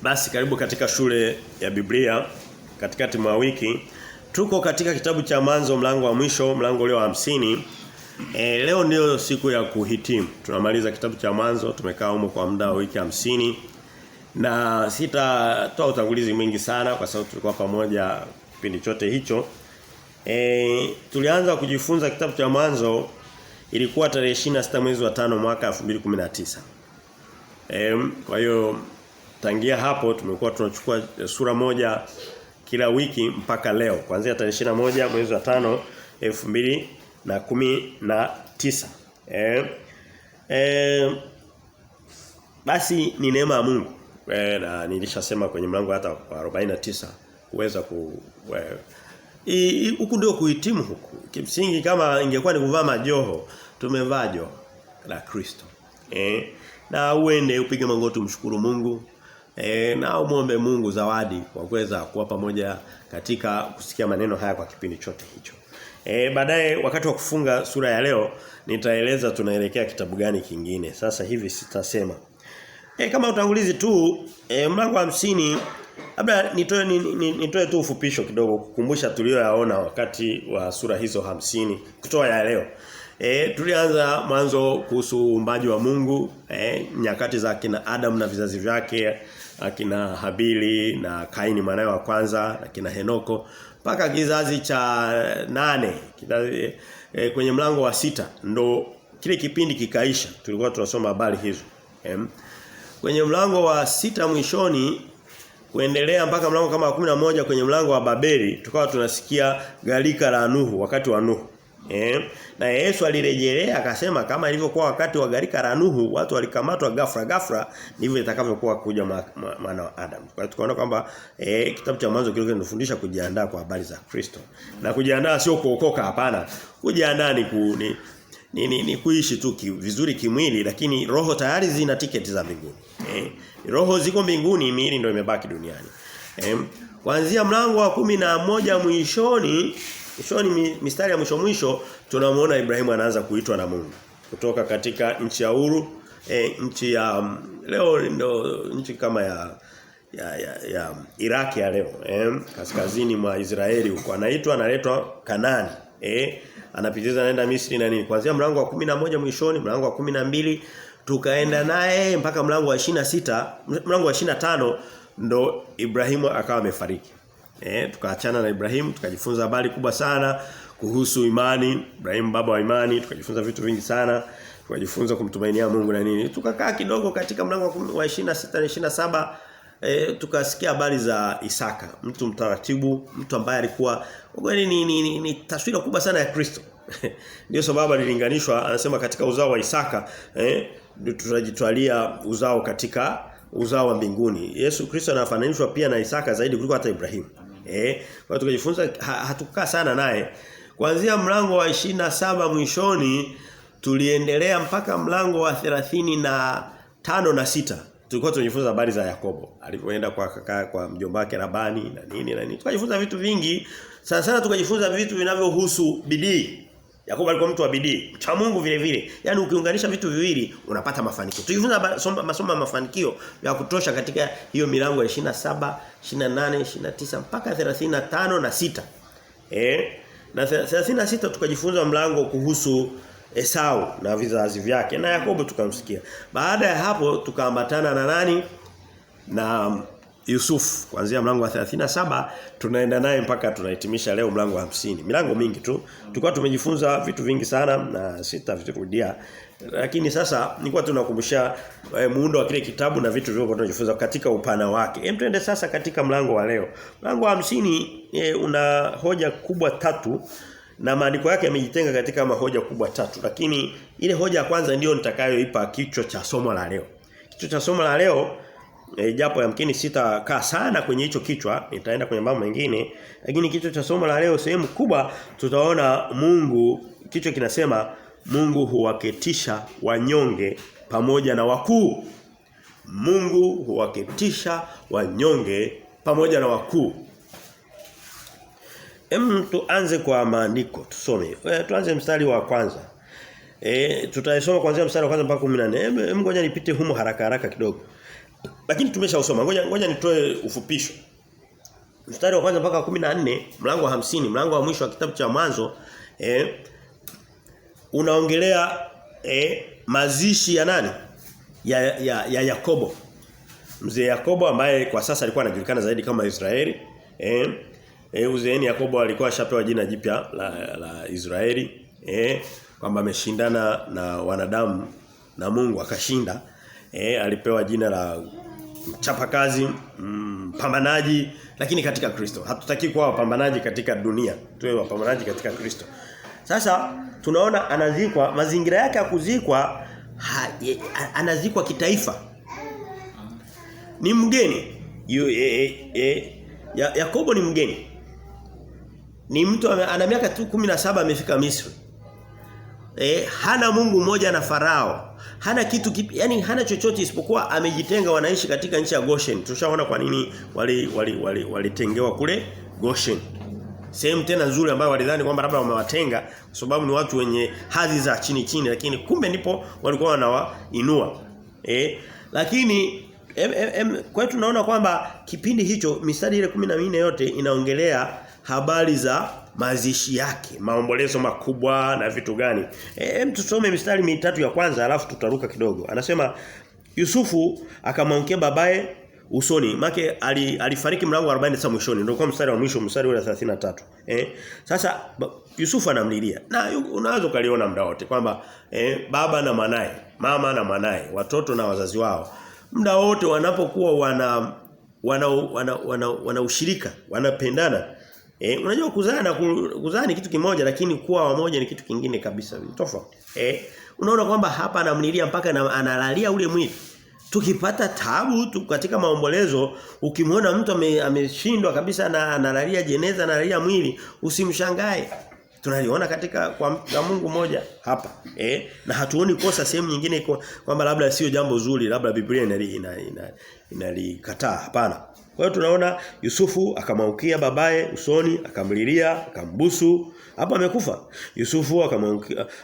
Basi karibu katika shule ya Biblia katikati mwa wiki. Tuko katika kitabu cha Mwanzo mlango wa mwisho, mlango ule wa 50. Leo ndio siku ya kuhitimu. Tunamaliza kitabu cha Mwanzo, tumekaa humo kwa muda wa wiki 50. Na sitatoa utangulizi mwingi sana kwa sababu tulikuwa pamoja kipindi chote hicho. Tulianza kujifunza kitabu cha Mwanzo ilikuwa tarehe 26 mwezi wa 5 mwaka 2019. Kwa hiyo tangia hapo tumekuwa tunachukua sura moja kila wiki mpaka leo kuanzia tarehe 21 mwezi wa 5 2019. Basi ni neema ya Mungu. Na nilishasema kwenye mlango hata wa 49 kuweza huku ndio kuhitimu huku. Kimsingi kama ingekuwa ni kuvaa majoho, tumevaa joho la Kristo. Na uende upige magoti umshukuru Mungu. Na umuombe Mungu zawadi kwa kuweza kuwa pamoja katika kusikia maneno haya kwa kipindi chote hicho. Baadaye wakati wa kufunga sura ya leo nitaeleza tunaelekea kitabu gani kingine. Sasa hivi sitasema. Kama utangulizi tu mlango wa 50 labda nitoe tu ufupisho kidogo kukumbusha tulioyaona wakati wa sura hizo 50 kutoa ya leo. Tulianza mwanzo kuhusu uumbaji wa Mungu, nyakati za kina Adam na vizazi vyake, akina Habili na Kaini mwanawe wa kwanza, akina Henoko, mpaka kizazi cha 8, kwenye mlango wa 6 ndo kile kipindi kikaisha. Tulikuwa tunasoma habari hizo. Kwenye mlango wa 6 mwishoni kuendelea mpaka mlango kama wa 11 kwenye mlango wa Babeli tukawa tunasikia gharika la Nuhu wakati wa Nuhu. Na Yesu alirejelea akasema kama ilivyokuwa wakati wa gharika la Nuhu watu walikamatwa ghafla ndivyo itakavyokuwa kuja mwana wa Adam. Kwa hiyo tukaona kwamba kitabu cha Mwanzo kile kinafundisha kujiandaa kwa habari za Kristo. Na kujiandaa sio kuokoka, hapana. Kujiandaa ni kuishi tu vizuri kimwili, lakini roho tayari zina tiketi za mbinguni. Roho ziko mbinguni, miili ndio imebaki duniani. Kuanzia mlango wa 11 mwishoni mistari ya mwisho tunamuona Ibrahimu anaanza kuitwa na Mungu kutoka katika nchi ya Uru, nchi ya leo ndo nchi kama ya Iraki ya leo, kaskazini mwa Israeli huko analetwa Kanaani. Anapitiza anaenda Misri na nini. Kuanzia mlango wa 11 mwishoni, mlango wa 12 tukaenda naye mpaka mlango wa 26, mlango wa 25 ndo Ibrahimu akawa amefariki. Tukaachana na Ibrahimu, tukajifunza habari kubwa sana kuhusu imani, Ibrahimu baba wa imani, tukajifunza vitu vingi sana, tukajifunza kumtumainia Mungu na nini. Tukakaa kidogo katika mlango wa 26 na 27 tukasikia habari za Isaka, mtu mtaratibu, mtu ambaye alikuwa kweli ni taswira kubwa sana ya Kristo. Ndio sababu alilinganishwa, anasema katika uzao wa Isaka tutajitwalia uzao katika uzao wa mbinguni. Yesu Kristo anafananishwa pia na Isaka zaidi kuliko hata Ibrahimu. Kwa tukajifunza hatukukaa sana naye. Kuanzia mlango wa 27 mwishoni tuliendelea mpaka mlango wa 35 na 6. Tulikuwa tunajifunza habari za Yakobo. Alipoenda kwa kaka kwa mjomba wake Labani na nini. Tukajifunza vitu vingi. Sana tukajifunza vitu vinavyohusu bidii. Yakobo alikuwa mtu wa bidii, cha Mungu vile vile. Yaani ukiunganisha vitu viwili unapata mafanikio. Tujifunza masomo ya mafanikio ya kutosha katika hiyo milango ya 27, 28, 29 mpaka 35 na 6. Na 36 tukajifunza mlango kuhusu Esau na vizazi vyake na Yakobo tukamsikia. Baada ya hapo tukaambatana na nani? Na Yusuf. Kuanzia mlango wa 37 tunaenda naye mpaka tunahitimisha leo mlango wa 50. Milango mingi tu. Tulikuwa tumejifunza vitu vingi sana na sitavirudia. Lakini sasa nilikuwa tunakumbusha muundo wa kile kitabu na vitu vilivyo tunajifunza katika upana wake. Twende sasa katika mlango wa leo. Mlango wa 50 una hoja kubwa 3 na maandiko yake yamejitenga katika mahoja kubwa 3, lakini ile hoja ya kwanza ndio nitakayoipa kichwa cha somo la leo. Kichwa cha somo la leo japo yamkini sitakaa sana kwenye hicho kichwa, nitaenda kwenye mambo mengine, lakini kichwa cha somo la leo sehemu kubwa tutaona Mungu, kichwa kinasema Mungu huwaketisha wanyonge pamoja na wakuu. Mungu huwaketisha wanyonge pamoja na wakuu. Tuanze kwa maandiko tusome. Tuanze mstari wa kwanza. Tutaisoma kuanzia mstari wa kwanza mpaka 14. Ngoja nipite humo haraka kidogo. Lakini tumeshausoma. Ngoja nitoe ufupisho. Mstari wa kwanza mpaka 14, mlango wa 50, mlango wa mwisho wa kitabu cha Mwanzo unaongelea mazishi ya nani? Ya Yakobo. Mzee Yakobo ambaye kwa sasa alikuwa anajulikana zaidi kama Israeli. Uzeeni Yakobo alikuwa ashapewa jina jipya la Israeli. Kwamba ameshindana na wanadamu na Mungu akashinda. Alipewa jina la mchapakazi, mpambanaji, lakini katika Kristo. Hatutaki kuwa wapambanaji katika dunia, tuwe wapambanaji katika Kristo. Sasa tunaona anazikwa, mazingira yake ya kuzikwa anazikwa kitaifa. Ni mgeni. Yakobo ni mgeni. Ni mtu ana miaka tu 17 amefika Misri. Hana Mungu mmoja na Farao. Hana kitu yani hana chochote isipokuwa amejitenga, wanaishi katika nchi ya Goshen. Tushaona kwa nini walitengewa kule Goshen. Sehemu tena nzuri ambayo walidhani kwamba labda wamewatenga kwa sababu ni watu wenye hadhi za chini lakini kumbe ndipo walikuwa wanawainua. Lakini kwa hiyo tunaona kwamba kipindi hicho mistari ile 14 yote inaongelea habari za mazishi yake, maombolezo makubwa na vitu gani. Tusome mistari mitatu ya kwanza alafu tutaruka kidogo. Anasema Yusufu akamwangukia babaye usoni. Make alifariki mlango wa 40 sasa mwishoni. Ndio kwa mstari wa mwisho, mstari wa 33. Sasa Yusufu anamlilia. Na unaweza kaliona muda wote kwamba baba na mwanae, mama na mwanae, watoto na wazazi wao, muda wote wanapokuwa wana ushirika, wanapendana. Unajua kuzaa ni kitu kimoja lakini kuwa wamoja ni kitu kingine kabisa, tofauti. Unaona kwamba hapa anamlilia mpaka analalia ule mwili. Tukipata taabu katika maombolezo, ukimwona mtu ameshindwa kabisa na analalia jeneza, analalia mwili, usimshangae. Tunaliona katika kwa Mungu mmoja hapa. Na hatuoni kosa sehemu nyingine kwamba labda sio jambo zuri, labda Biblia inalikataa. Hapana. Kwa hiyo tunaona Yusufu akamwangukia babaye usoni, akamlilia, akambusu. Hapa amekufa. Yusufu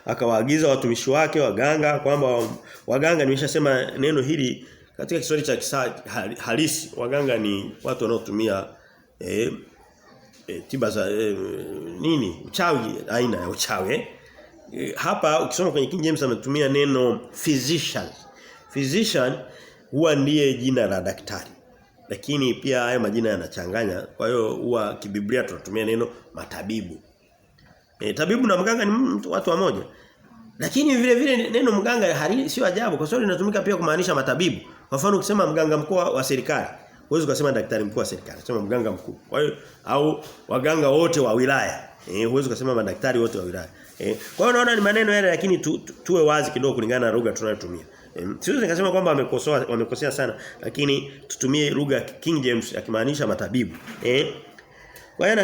akawaagiza watumishi wake waganga kwamba waganga, nimeshasema neno hili katika Kiswahili cha halisi. Waganga ni watu wanaotumia tiba za uchawi, aina ya uchawi. Hapa ukisoma kwenye King James ametumia neno physician. Physician huwa ndiye jina la daktari. Lakini pia haya majina yanachanganya. Kwa hiyo huwa kibiblia tunatumia neno matabibu. Tabibu na mganga ni watu wamoja. Lakini vile vile neno mganga sio ajabu kwa sababu linatumika pia kumaanisha matabibu. Kwa mfano ukisema mganga mkuu wa serikali, huwezi kusema daktari mkuu wa serikali, sema mganga mkuu. Kwa hiyo au waganga wote wa wilaya. Huwezi kusema madaktari wote wa wilaya. Kwa hiyo naona ni maneno yale lakini tuwe wazi kidogo kulingana na lugha tunayotumia. Siwezi nikasema kwamba wamekosea sana lakini tutumie lugha ya King James akimaanisha matabibu. Kwa hiyo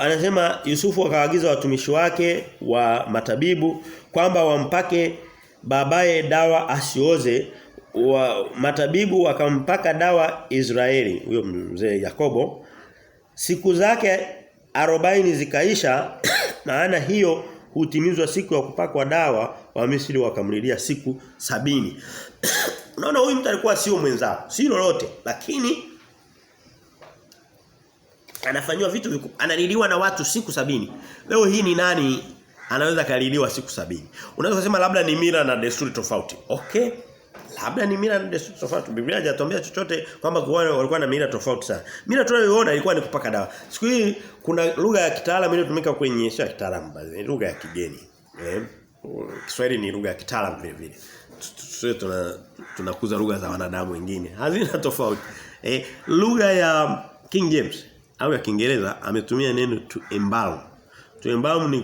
anasema Yusufu akawaagiza watumishi wake wa matabibu kwamba wampake babaye dawa asioze. Matabibu wakampaka dawa Israeli, huyo mzee Yakobo. Siku zake 40 zikaisha maana hiyo hutimizwa siku ya kupakwa dawa, wa Misri wakamlilia siku 70. Unaona huyu mtu alikuwa sio mwenzao, si lolote, lakini anafanywa vitu analiliwa na watu siku 70. Leo hii ni nani anaweza kaliliwa siku 70? Unaweza kusema labda ni mila na desturi tofauti. Okay? Labda ni mila na desturi tofauti. Biblia haijatuambia chochote kwamba walikuwa na mila tofauti sana. Mila tunayoiona ilikuwa ni kupaka dawa. Siku hii kuna lugha ya kitaalamu inayotumika kwenye sio kitaalamu bali lugha ya kigeni. Kiswahili ni lugha ya kitaalamu vile vile. Sio tunakuza lugha za wanadamu wengine. Hazina tofauti. Lugha ya King James au ya Kiingereza ametumia neno to embalm. To embalm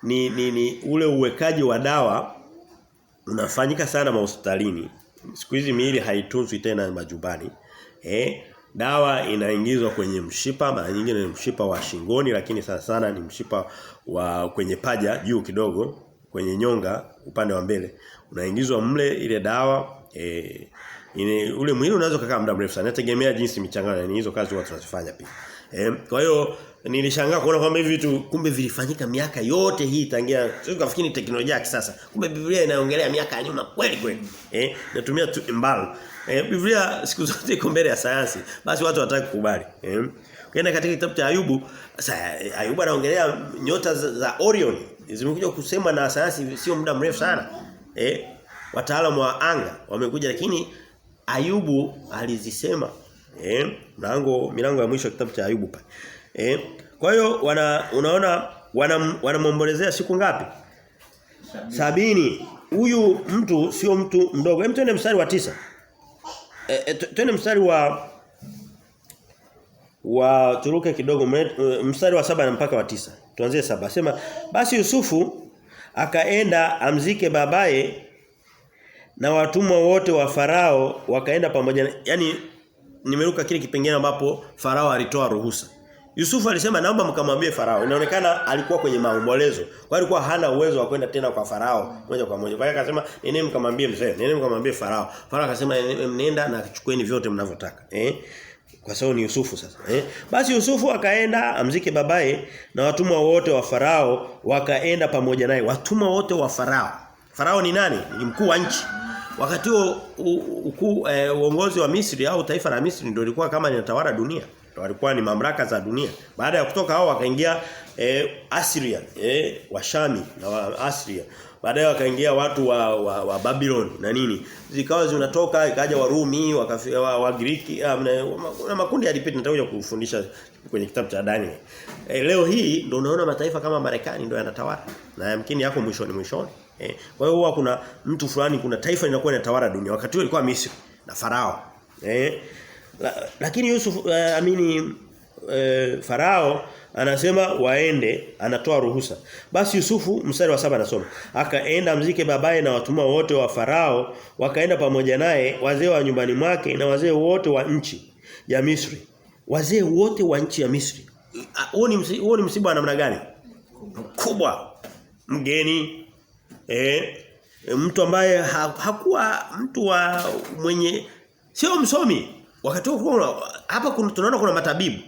ni ule uwekaji wa dawa unafanyika sana hospitalini. Siku hizi miili haitunzwi tena majumbani. Dawa inaingizwa kwenye mshipa, mara nyingine ni mshipa wa shingoni lakini sana ni mshipa wa kwenye paja juu kidogo, kwenye nyonga upande wa mbele. Unaingizwa mle ile dawa ule mwili unaweza kukaa muda mrefu sana. Inategemea jinsi michangano, yani hizo kazi watu wanazifanya pia. Kwa hiyo Nilishangaa kuona kwamba hivi vitu kumbe vilifanyika miaka yote hii tangia sio kafikiri teknolojia ya kisasa. Kumbe Biblia inaongelea miaka ya nyuma kweli kweli. Natumia tu imbalo. Biblia siku zote iko mbele ya sayansi. Basi watu wataki kukubali. Ukienda katika kitabu cha Ayubu, sasa Ayubu anaongelea nyota za Orion. Zimekuja kusema na sayansi sio muda mrefu sana. Wataalamu wa anga wamekuja lakini Ayubu alizisema. Milango ya mwisho kitabu cha Ayubu pale. Kwa hiyo unaona wanamombolezea siku ngapi? 70. Huyu mtu sio mtu mdogo. Hem twende mstari wa 9. Twende mstari wa turuke kidogo mstari wa 7 na mpaka wa 9. Tuanzie 7. Sema basi Yusufu akaenda amzike babaye na watumwa wote wa Farao wakaenda pamoja yani nimeruka kile kipengele ambapo Farao alitoa ruhusa. Yusufu alisema naomba mkamwambie Farao. Inaonekana alikuwa kwenye maombolezo. Kwa alikuwa hana uwezo wa kwenda tena kwa Farao moja kwa moja. Kwa hiyo akasema nene mkamwambie mzee, nene mkamwambie Farao. Farao akasema nenda na chukueni vyote mnavyotaka. Kwa sababu ni Yusufu sasa. Basi Yusufu akaenda amzike babaye na watumwa wote wa Farao wakaenda pamoja naye. Watumwa wote wa Farao. Farao ni nani? Ni mkuu wa nchi. Wakati huo uongozi wa Misri au taifa la Misri ndio lilikuwa kama linatawala dunia. Walikuwa ni mamlaka za dunia. Baada ya kutoka hao wakaingia Assyria, Washami na wa Assyria. Baadaye wakaingia watu wa Babylon na nini. Zikawa zinatoka ikaja Warumi, wa Giriki na makundi yalipita nitakuja kufundisha kwenye kitabu cha Daniel. Leo hii ndio unaona mataifa kama Marekani ndio yanatawala. Na yamkini yako mwishoni. Kwa hiyo huwa kuna mtu fulani kuna taifa linakuwa linatawala dunia. Wakati huo ilikuwa Misri na Farao. Lakini Yusuf Farao anasema waende, anatoa ruhusa. Basi Yusufu mstari wa 7 anasoma, akaenda mzike babaye na watumwa wote wa Farao, wakaenda pamoja naye wazee wa nyumbani mwake na wazee wote wa nchi ya Misri. Wazee wote wa nchi ya Misri. Huo ni msiba wa namna gani? Kubwa. Mgeni mtu ambaye hakuwa mtu wa mwenye sio msomi. Wakati huo hapa tunaona kuna matabibu.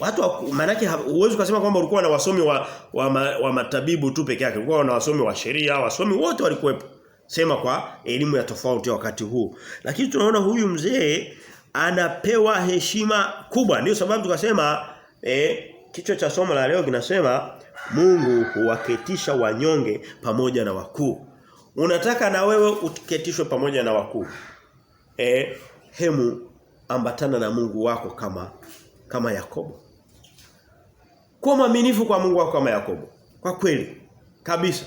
Watu maana yake huwezi kusema kwamba ulikuwa na wasomi wa matabibu tu peke yake. Ulikuwa na wasomi wa sheria, wasomi wote walikuwepo. Sema kwa elimu ya tofauti wakati huu. Lakini tunaona huyu mzee anapewa heshima kubwa. Ndio sababu tukasema kichwa cha somo la leo kinasema Mungu huwaketisha wanyonge pamoja na wakuu. Unataka na wewe uketishwe pamoja na wakuu. Hemu ambatana na Mungu wako kama Yakobo. Kuwa mwaminifu kwa Mungu wako kama Yakobo. Kwa kweli kabisa.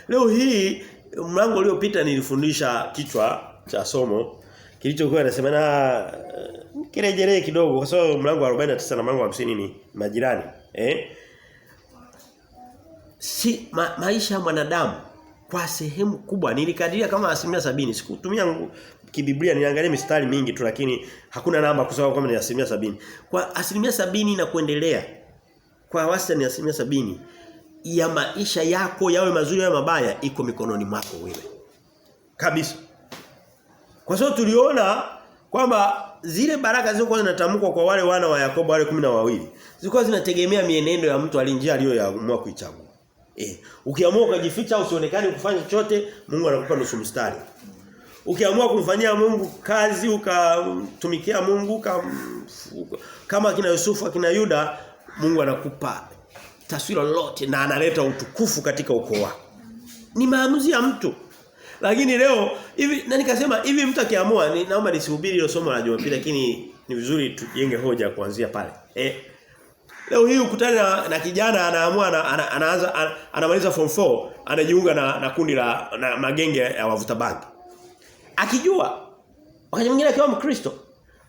Leo hii mlango uliopita nilifundisha kichwa cha somo kilichokuwa nasema na kirejelee kidogo kwa sababu mlango wa 49 na mlango wa 50 ni majirani. Maisha ya mwanadamu kwa sehemu kubwa nilikadiria kama 70%. Sikutumia kibiblia niangalia mistari mingi tu lakini hakuna namba kusema kama ni 70%. Kwa 70% na kuendelea. Kwa wastani 70% ya maisha yako yawe mazuri au mabaya iko mikononi mwako wewe. Kabisa. Kwa sababu tuliona kwamba zile baraka zilizokuwa zinatamkwa kwa wale wana wa Yakobo wale 12 zilikuwa zinategemea mienendo ya mtu alinjia aliyoamua kuichagua. Ukiamua ukajificha usionekane kufanya chochote, Mungu anakupa nusu mstari. Ukiamua kumfanyia Mungu kazi, ukatumikia Mungu kama kina Yusufu, kina Yuda, Mungu anakupa taswira lote na analeta utukufu katika ukoo wako. Ni maamuzi ya mtu. Lakini leo hivi na nikasema hivi mtu akiamua naomba nisihubiri hilo somo la Jumapili lakini ni vizuri tujenge hoja kuanzia pale. Leo hii ukutana na kijana anaamua anaanza anamaliza form 4 anajiunga na kundi la magenge ya wavuta bangi. Akijua wakati mwingine akiwa Mkristo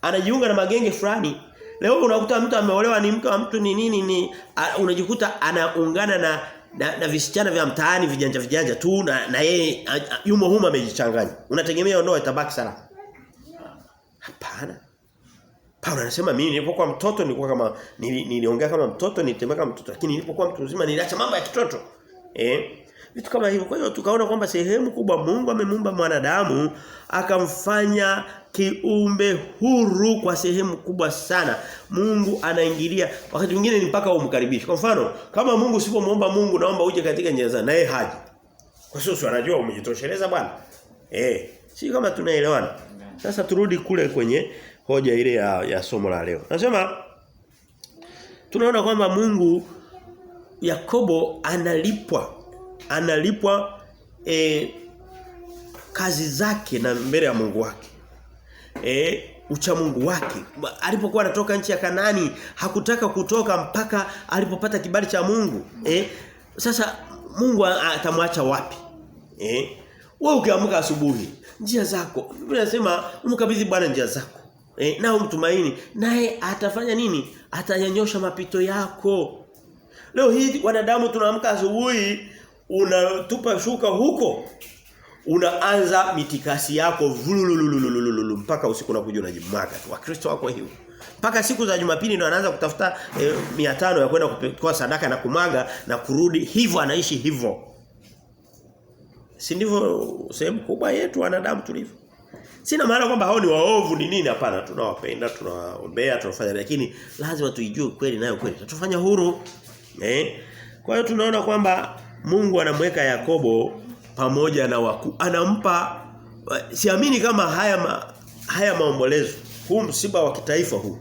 anajiunga na magenge fulani. Leo unakuta mtu ameolewa ni mke wa mtu ni nini unajikuta anaungana na visichana vya mtaani vijanja tu na yeye yumo humo amejichanganya. Unategemea ndoa itabaki salama? Hapana. Paulo anasema mimi nilipokuwa mtoto nilikuwa kama niliongea kama mtoto, nilitembea kama mtoto, lakini nilipokuwa mtu mzima niliacha mambo ya kitoto. Vitu kama hivyo. Kwa hiyo tukaona kwamba sehemu kubwa Mungu amemuumba mwanadamu akamfanya kiumbe huru kwa sehemu kubwa sana. Mungu anaingilia wakati mwingine ni mpaka umkaribishe. Kwa mfano, kama Mungu usipomuomba Mungu naomba uje katika njia zake naye haji. Kwa sababu anajua umejitosheleza bwana. Si kama tunaelewana. Sasa turudi kule kwenye hoja ile ya somo la leo. Nasema tunaona kwamba Mungu Yakobo analipwa kazi zake na mbele ya Mungu wake. Ucha Mungu wake. Alipokuwa anatoka nchi ya Kanaani hakutaka kutoka mpaka alipopata kibali cha Mungu. Sasa Mungu atamwacha wapi? Wewe ukiamka asubuhi, njia zako, Biblia inasema umkabidhi Bwana njia zako. Na umtumaini, naye atafanya nini? Atanyanyosha mapito yako. Leo hii wanadamu tunaamka asubuhi, unatupa shuka huko. Unaanza mitikasi yako vululululululu mpaka usiku unakuja unajimwaga tu. Wakristo wako hivyo. Mpaka siku za Jumapili ndio anaanza kutafuta 500 ya kwenda kutoa sadaka na kumwaga na kurudi, hivyo anaishi hivyo. Si ndivyo sehemu kubwa yetu wanadamu tulivyo? Sina maana kwamba hao ni waovu ni nini, hapana, tunawapenda, tunawaombea, tunafanya, lakini lazima tuijue kweli nayo kweli. Tutafanya huru. Kwa hiyo tunaona kwamba Mungu anamweka Yakobo pamoja na wakuu. Anampa, siamini kama haya maombolezo, huu msiba wa kitaifa huu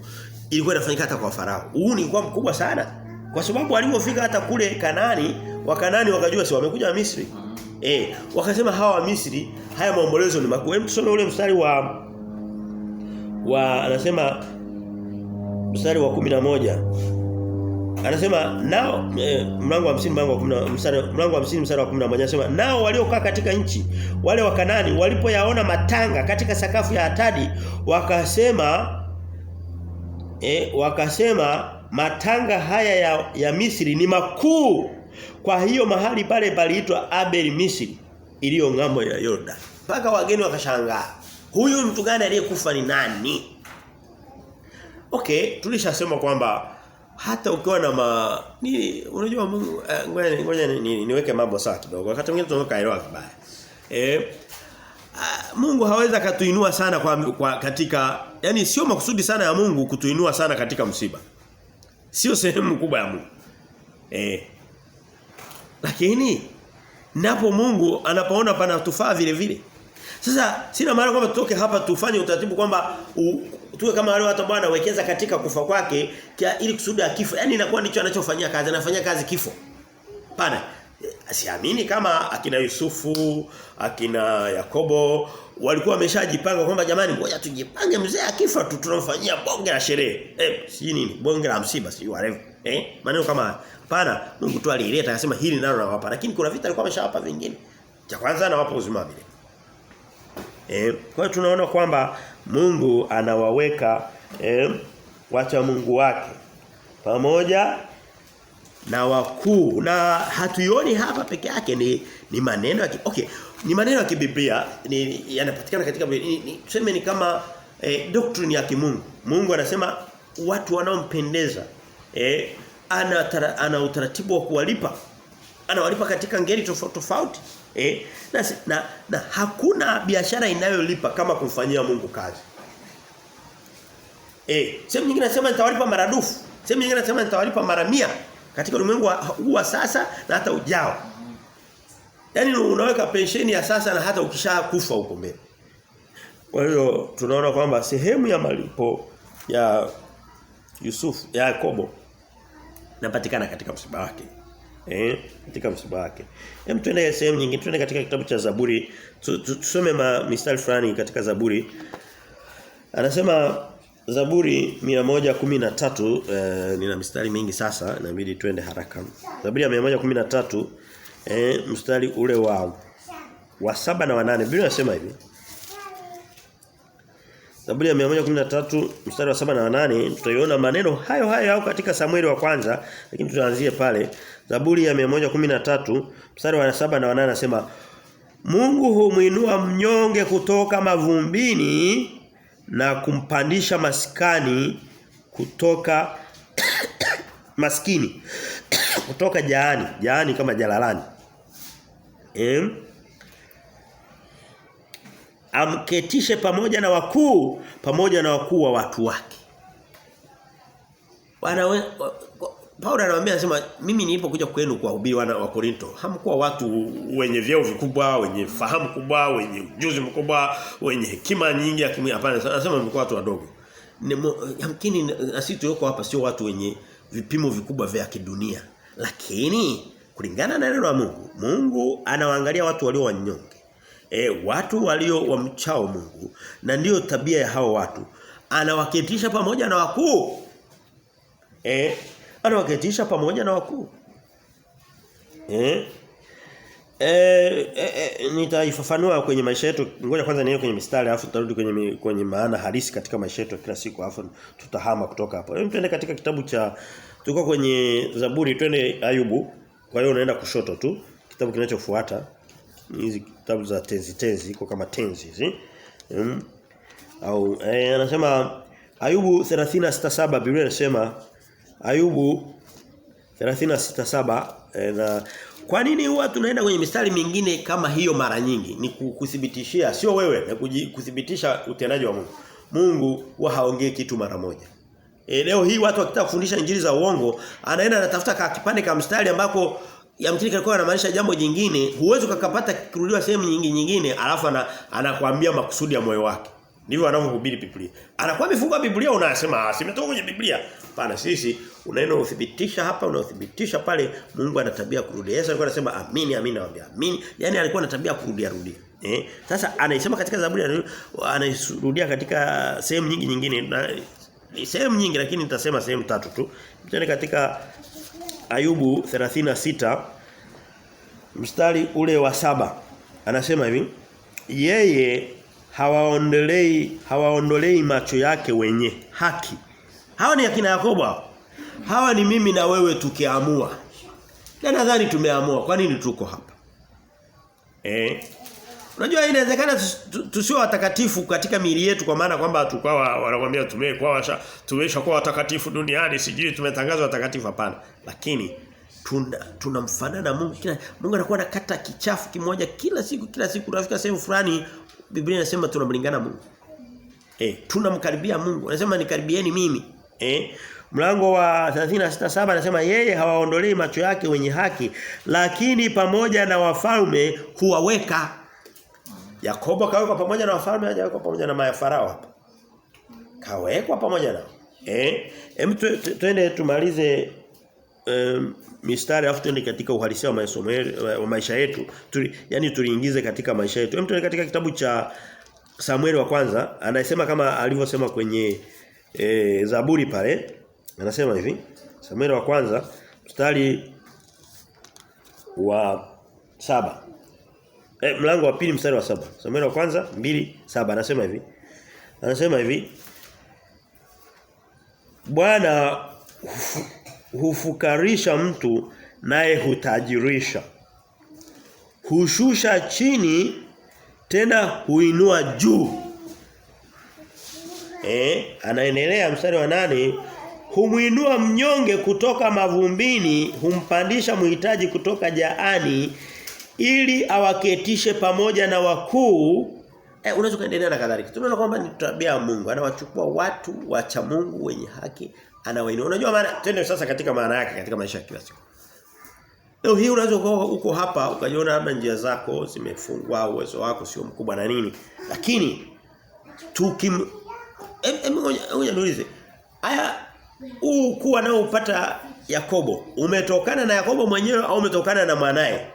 ilikuwa inafanyika hata kwa Farao. Huu ni kwa mkubwa sana. Kwa sababu walipofika hata kule Kanaani, Wakanani wakajua si wamekuja wa Misri. Wakasema hawa wa Misri, haya maombolezo ni makubwa. Hebu tusome ule mstari wa anasema mstari wa 11. Anasema nao mlango wa 50 mlango wa 50 mstari wa 11 anasema nao waliokaa katika nchi wale wa Kanaani walipoyaona matanga katika sakafu ya Atadi wakasema matanga haya ya Misri ni makuu. Kwa hiyo mahali pale paliitwa Abel Misri iliyo ng'ambo ya Yordan. Paka wageni wakashangaa. Huyu mtu gani aliyekufa ni nani? Okay, tulishasema kwamba hata ukiwa na unajua Mungu, ngoja niweke mambo sawa kidogo. Wakati mwingine tunaweka elewa vibaya. Mungu hawezi katuinua sana kwa katika, yani sio makusudi sana ya Mungu kutuinua sana katika msiba. Sio sehemu kubwa ya Mungu. Lakini napo Mungu anapoona pana tufaa vile vile. Sasa sina maana kwamba tutoke hapa tufanye utaratibu kwamba tuwe kama wale watu Bwana wekeza katika kufa kwake ili kusudi akifa. Yaani inakuwa ndicho anachofanyia kazi, anafanyia kazi kifo. Pana. Siamini kama akina Yusufu, akina Yakobo walikuwa wameshajipanga kwamba jamani ngoja tujipange mzee akifa tu tunamfanyia bonge la sherehe. Si nini? Bonge la msiba si whatever. Maneno kama hapana, Mungu tu alileta akasema hili nalo nawapa, lakini kuna vita alikuwa ameshawapa vingine. Cha kwanza anawapa uzima vile. Kwa hiyo tunaona kwamba Mungu anawaweka wacha Mungu wake pamoja na wakuu, na hatuioni hapa peke yake ni maneno ya ni maneno ya kibiblia, yanapatikana katika tuseme ni kama doctrine ya kimungu. Mungu anasema watu wanaompendeza ana utaratibu wa kuwalipa. Anawalipa katika ngeli tofauti tofauti. Na hakuna biashara inayolipa kama kumfanyia Mungu kazi. Sehemu nyingine nasema nitawalipa maradufu. Sehemu nyingine nasema nitawalipa mara 100 katika ulimwengu wa sasa na hata ujao. Yaani unaweka pensheni ya sasa na hata ukishakufa huko mbele. Kwa hiyo tunaona kwamba sehemu ya malipo ya ya Yakobo inapatikana katika msiba wake. Katika msiba wake. Hem, tuende sehemu nyingine, tuende katika kitabu cha Zaburi. Tusome mistari fulani katika Zaburi. Anasema Zaburi 113, nina mistari mingi sasa, inabidi twende haraka. Zaburi ya 113 mstari ule wa 7 na 8. Biblia inasema hivi. Zaburi ya 113 mstari wa 7 na 8 tutaiona maneno hayo katika Samueli wa kwanza, lakini tutaanzie pale. Zaburi ya 113 mstari wa 7 na 8 anasema Mungu humuinua mnyonge kutoka mavumbini na kumpandisha maskani kutoka maskini kutoka jaani kama jalalani. Amketishe pamoja na wakuu wa watu wake. Paulo anawaambia anasema mimi nilipokuja kwenu kuwahubiri wana wa Korinto hamkuwa watu wenye vyeo vikubwa, wenye fahamu kubwa, wenye ujuzi mkubwa, wenye hekima nyingi hapana. Anasema mlikuwa watu wadogo. Yamkini na sisi tuko hapa sio watu wenye vipimo vikubwa vya kidunia. Lakini kulingana na neno la Mungu anawaangalia watu walio wanyonge. Watu walio wamchao Mungu na ndiyo tabia ya hao watu. Anawaketisha pamoja na wakuu. Anawaketisha pamoja na wakuu. Nitaifafanua kwenye maisha yetu. Ngoja kwanza niwe kwenye mistari alafu tutarudi kwenye maana halisi katika maisha yetu kila siku alafu tutahama kutoka hapo. Twende katika kitabu cha tuko kwenye Zaburi, twende Ayubu. Kwa hiyo unaenda kushoto tu. Kitabu kinachofuata hizi kitabu za tenzi iko kama tenzi hizi. Au anasema Ayubu 36:7 Biblia inasema Ayubu 36:7 na kwa nini huwa tunaenda kwenye mistari mingine kama hiyo mara nyingi? Ni kuthibitishia sio wewe na kuthibitisha utendaji wa Mungu. Mungu huwa haongei kitu mara moja. Leo hii watu wakitaka kufundisha injili za uongo, anaenda anatafuta kipande kama mstari ambako yamkini kilikuwa anamaanisha jambo jingine, huwezi ukakapata kirudiwa sehemu nyingine, alafu anakuambia makusudi ya moyo wake. Ndivyo anavyohubiri Biblia. Anakuambia fungua Biblia unasema simetoka kwenye Biblia. Hapana, sisi unaenda uthibitisha hapa, unauthibitisha pale. Mungu ana tabia kurudia. Yesu alikuwa anasema amini nawaambia. Amini. Yaani alikuwa na tabia kurudia. Sasa anaisema katika Zaburi, anairudia katika sehemu nyingine na sehemu nyingi lakini nitasema sehemu 3 tu. Twende katika Ayubu 36 mstari ule wa 7. Anasema hivi, yeye hawaondolei macho yake wenye haki. Hawa ni akina Yakobo. Hawa ni mimi na wewe tukiamua. Na nadhani tumeamua. Kwa nini tuko hapa? Unajua inawezekana tusio watakatifu katika miili yetu kwa maana kwamba tukao wanakuambia tumeshakuwa watakatifu duniani, sijui tumetangazwa watakatifu, hapana. Lakini tunamfanana na Mungu. Mungu anakuwa anakata kichafu kimoja kila siku tunafika sehemu fulani, Biblia inasema tunamlingana Mungu. Tunamkaribia Mungu. Anasema nikaribieni mimi. Mlango wa 36:7 anasema yeye hawaondolei macho yake wenye haki, lakini pamoja na wafalme huwaweka. Yakobo kawekwa pamoja na wafalme, hajawekwa pamoja na mafarao hapa. Kawekwa pamoja nao. Twende tumalize mistari afu twende katika uhalisia wa maisha yetu. Yaani tuliingize katika maisha yetu. Twende katika kitabu cha Samueli wa kwanza, anasema kama alivyosema kwenye Zaburi pale. Anasema hivi, Samueli wa kwanza mstari wa 7. Mlango wa 2 mstari wa 7. Samueli wa kwanza 2:7 anasema hivi Bwana hufukarisha mtu naye hutajirisha. Hushusha chini tena huinua juu. Anaendelea mstari wa 8, humuinua mnyonge kutoka mavumbini, humpandisha mhitaji kutoka jaani ili awaketishe pamoja na wakuu. Unaweza kuendelea na kadhalika. Tunaona kwamba ni tabia ya Mungu. Anawachukua watu wacha Mungu wenye haki, anawainua. Unajua maana, twende sasa katika maana yake katika maisha ya kila siku. Leo hii unaweza uko hapa ukajiona labda njia zako zimefungwa, uwezo wako sio mkubwa na nini. Lakini ngoja niulize. Kuwa nao upata Yakobo, umetokana na Yakobo mwenyewe au umetokana na mwanae?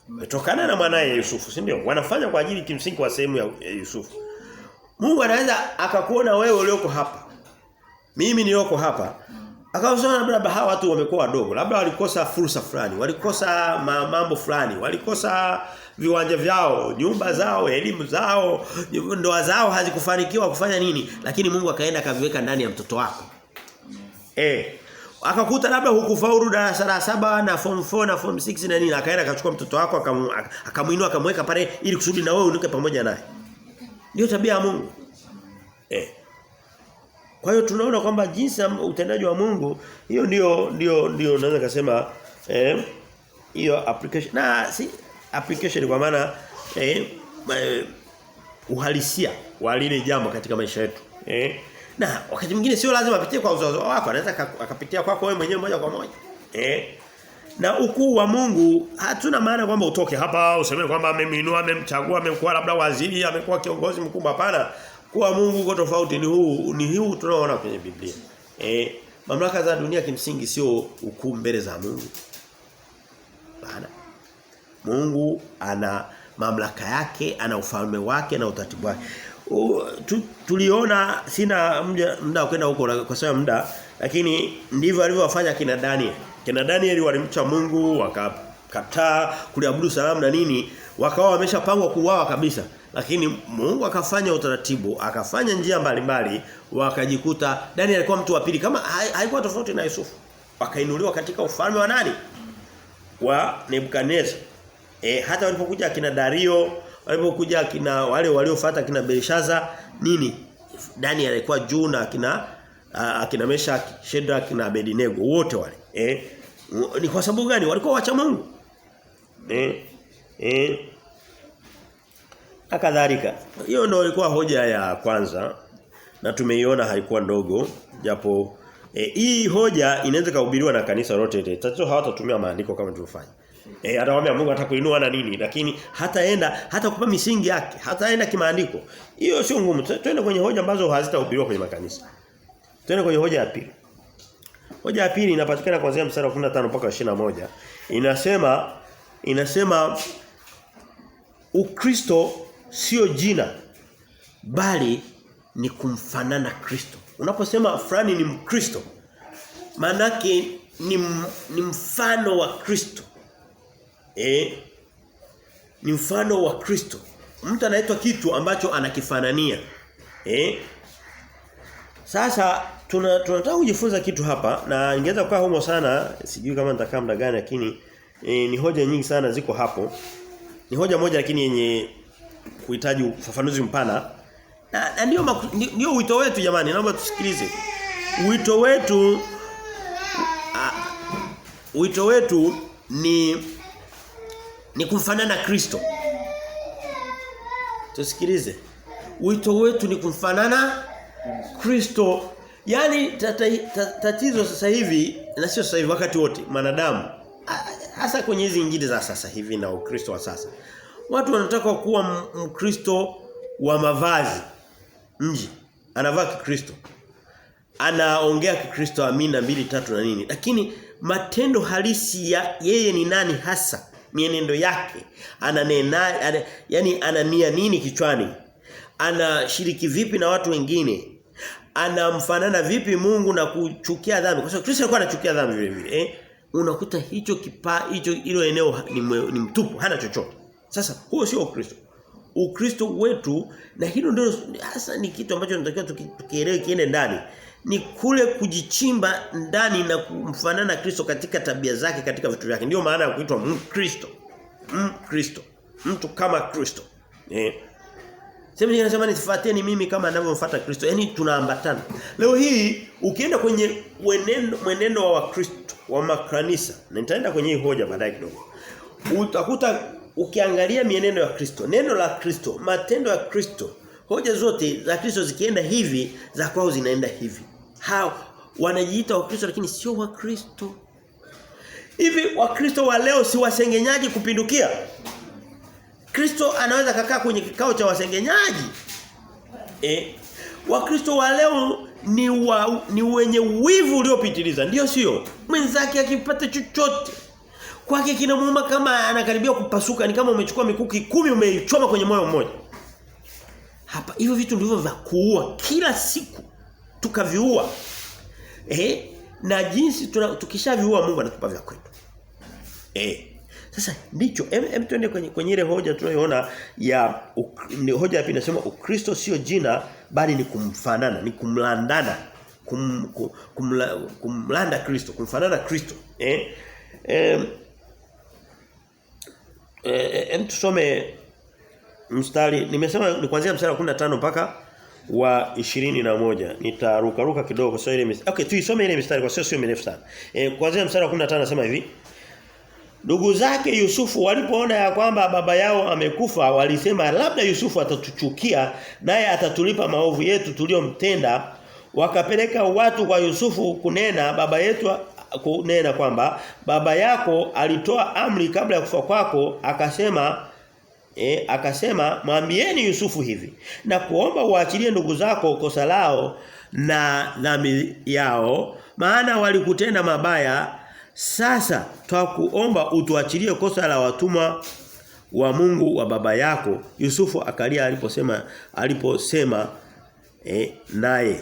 Umetokana na mwanae Yusufu, si ndio? Wanafanya kwa ajili kimsingi wa sehemu ya Yusufu. Mungu anaweza akakuona wewe ulioko hapa, mimi nilioko hapa, akawaona labda hawa watu wamekuwa wadogo, labda walikosa fursa fulani, walikosa mambo fulani, walikosa viwanja vyao, nyumba zao, elimu zao, ndoa zao hazikufanikiwa kufanya nini, lakini Mungu akaenda akaviweka ndani ya mtoto wako. Akakuta labda hukufaulu darasa la 7 na form 4 na form 6 na nini, akaenda akachukua mtoto wako akamuinua akamweka pale ili kusudi na wewe unuke pamoja naye. Ndio tabia ya Mungu. Kwa hiyo tunaona kwamba jinsi utendaji wa Mungu, hiyo ndio naweza kusema hiyo application na si application kwa maana uhalisia wa lile jambo katika maisha yetu. Na wakati mwingine sio lazima apitie kwa uzazi wako, anaweza akapitia kwako wewe mwenyewe moja kwa moja. Na ukuu wa Mungu hatuna maana kwamba utoke hapa useme kwamba amemwinua, amemchagua, amekuwa labda waziri, amekuwa kiongozi mkubwa, hapana. Kwa Mungu uko tofauti, ni huu tunaoona kwenye Biblia. Mamlaka za dunia kimsingi sio ukuu mbele za Mungu. Bana. Mungu ana mamlaka yake, ana ufalme wake na utaratibu wake. Tuliona sina muda kwenda huko kwa sababu muda, lakini ndivyo alivyowafanya kina Daniel. Kina Daniel walimcha Mungu, wakakataa kuliabudu sanamu na nini, wakawa wameshapangwa kuuawa kabisa. Lakini Mungu akafanya utaratibu, akafanya njia mbalimbali, wakajikuta Daniel alikuwa mtu wa pili, kama haikuwa tofauti na Yusufu. Wakainuliwa katika ufalme wa nani? Wa Nebukadnezar. Hata walipokuja kina Dario, walipokuja kina wale waliofuata kina Belshaza nini, Daniel alikuwa juu na kina Meshach, Shadrach na Abednego wote wale. Ni kwa sababu gani? Walikuwa wacha Mungu. Akadhalika. Hiyo ndio ilikuwa hoja ya kwanza na tumeiona haikuwa ndogo, japo hii hoja inaweza kuhubiriwa na kanisa lote. Tatizo hawatatumia maandiko kama tulivyofanya. Atawaambia Mungu atakuinua na nini, lakini hata kupa misingi yake, hataenda kimaandiko. Hiyo sio ngumu. Twende kwenye hoja ambazo hazitahubiriwa kwenye makanisa. Twende kwenye hoja ya pili. Hoja ya pili inapatikana kuanzia mstari wa 15 mpaka 21. Inasema Ukristo sio jina bali ni kumfanana Kristo. Unaposema fulani ni Mkristo, maana yake ni mfano wa Kristo. Ni mfano wa Kristo. Mtu anaitwa kitu ambacho anakifanania. Sasa tunataka kujifunza kitu hapa na ingeweza kukaa humo sana, sijui kama nitakaa muda gani, lakini ni hoja nyingi sana ziko hapo. Ni hoja moja lakini yenye kuhitaji ufafanuzi mpana. Na ndio wito wetu jamani, naomba tusikilize. Wito wetu ni kumfanana Kristo. Tusikilize. Wito wetu ni kumfanana Kristo. Yaani tatizo sasa hivi, na sio sasa hivi, wakati wote manadamu, hasa kwenye hizi injili za sasa hivi na Ukristo wa sasa, watu wanataka kuwa Mkristo wa mavazi nje, anavaa Kikristo, anaongea Kikristo, amina 2 3 na nini, lakini matendo halisi ya yeye ni nani hasa, mienendo yake, yani anania nini kichwani, anashiriki vipi na watu wengine, anamfanana vipi Mungu na kuchukia dhambi, kwa sababu Kristo alikuwa anachukia dhambi vile vile. Unakuta hicho hilo eneo ni mtupu, hana chochote. Sasa huo sio Ukristo. Ukristo wetu, na hilo ndio hasa ni kitu ambacho tunatakiwa tukielewe kiende ndani, ni kule kujichimba ndani na kumfanana Kristo katika tabia zake, katika vitu vyake. Ndio maana ya kuitwa Mkristo. Mkristo. Mtu kama Kristo. Sema ninasema nifuateni mimi kama ninavyomfuata Kristo. Yaani tunaambatana. Leo hii ukienda kwenye mwenendo wa Wakristo, wa makanisa, na nitaenda kwenye hii hoja baadaye kidogo, utakuta ukiangalia mienendo ya Kristo, neno la Kristo, matendo ya Kristo, hoja zote za Kristo zikienda hivi, za kwao zinaenda hivi. Hao wanajiita Wakristo lakini sio Wakristo. Hivi Wakristo wa leo si wasengenyaji kupindukia? Kristo anaweza kakaa kwenye kikao cha wasengenyaji? Wakristo wa leo ni wenye wivu uliopitiliza, ndio sio? Mwenzake akipata chochote kwake kinamuuma kama anakaribia kupasuka, ni kama umechukua mikuki 10 umeichoma kwenye moyo mmoja. Hapa hivyo vitu ndivyo vya kuua kila siku. Tukaviua. Na jinsi tukishaviua Mungu anatupa vya kwetu. Sasa ndicho twende kwenye ile hoja tunayoona ya hoja ya pili, inasema Ukristo sio jina bali ni kumfanana, ni kumlandana, kumlanda Kristo, kumfanana Kristo. Tusome mstari, nimesema ni kuanzia mstari wa 15 mpaka wa 21. Nitaruka kidogo kwa ile mstari. Okay, tuisome ile mstari kwa sio mirefu sana. Kuanzia mstari wa 15 nasema hivi. Ndugu zake Yusufu walipoona ya kwamba baba yao amekufa, walisema labda Yusufu atatuchukia naye atatulipa maovu yetu tuliyomtenda. Wakapeleka watu kwa Yusufu kunena kwamba baba yako alitoa amri kabla ya kufa kwako, akasema mwambieni Yusufu hivi na kuomba uachilie ndugu zako kosa lao na dhambi yao, maana walikutenda mabaya. Sasa twakuomba utuachilie kosa la watumwa wa Mungu wa baba yako. Yusufu akalia aliposema naye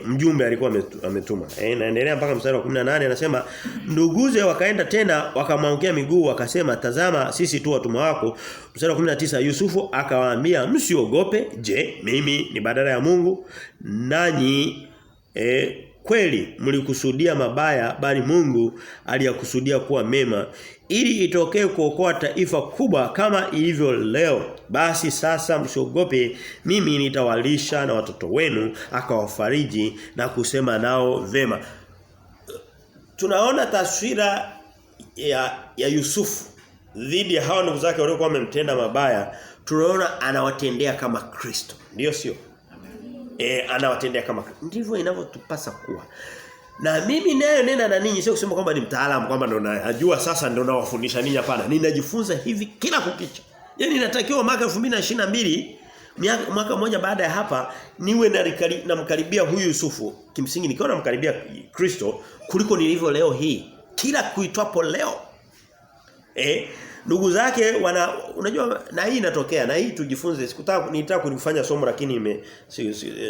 mjumbe alikuwa ametuma. Naendelea mpaka mstari wa 18 anasema nduguze wakaenda tena wakamwangukia miguu wakasema tazama sisi tu watumwa wako. Mstari wa 19 Yusufu akawaambia msiogope, je mimi ni badala ya Mungu? Nanyi kweli mlikusudia mabaya bali Mungu aliyakusudia kuwa mema ili itokee kuokoa taifa kubwa kama ilivyo leo. Basi sasa msiogope, mimi nitawalisha na watoto wenu, akawafariji na kusema nao vema. Tunaona taswira ya Yusufu dhidi ya hao ndugu zake waliokuwa wamemtenda mabaya. Tunaona anawatendea kama Kristo. Ndio sio? Anawatendea kama ndivyo inavyotupasa kuwa. Na mimi nayo nena na ninyi sio kusema kwamba ni mtaalamu kwamba ndo najua sasa ndo nawafundisha ninyi, hapana. Ninajifunza hivi kila kukicha. Yaani natakiwa mwaka 2022 mwaka mmoja baada ya hapa niwe namkaribia huyu Yusufu, kimsingi nikiwa namkaribia Kristo kuliko nilivyo leo hii. Kila kuitwapo leo. Ndugu zake unajua na hii inatokea na hii tujifunze. Nilitaka kulifanya somo lakini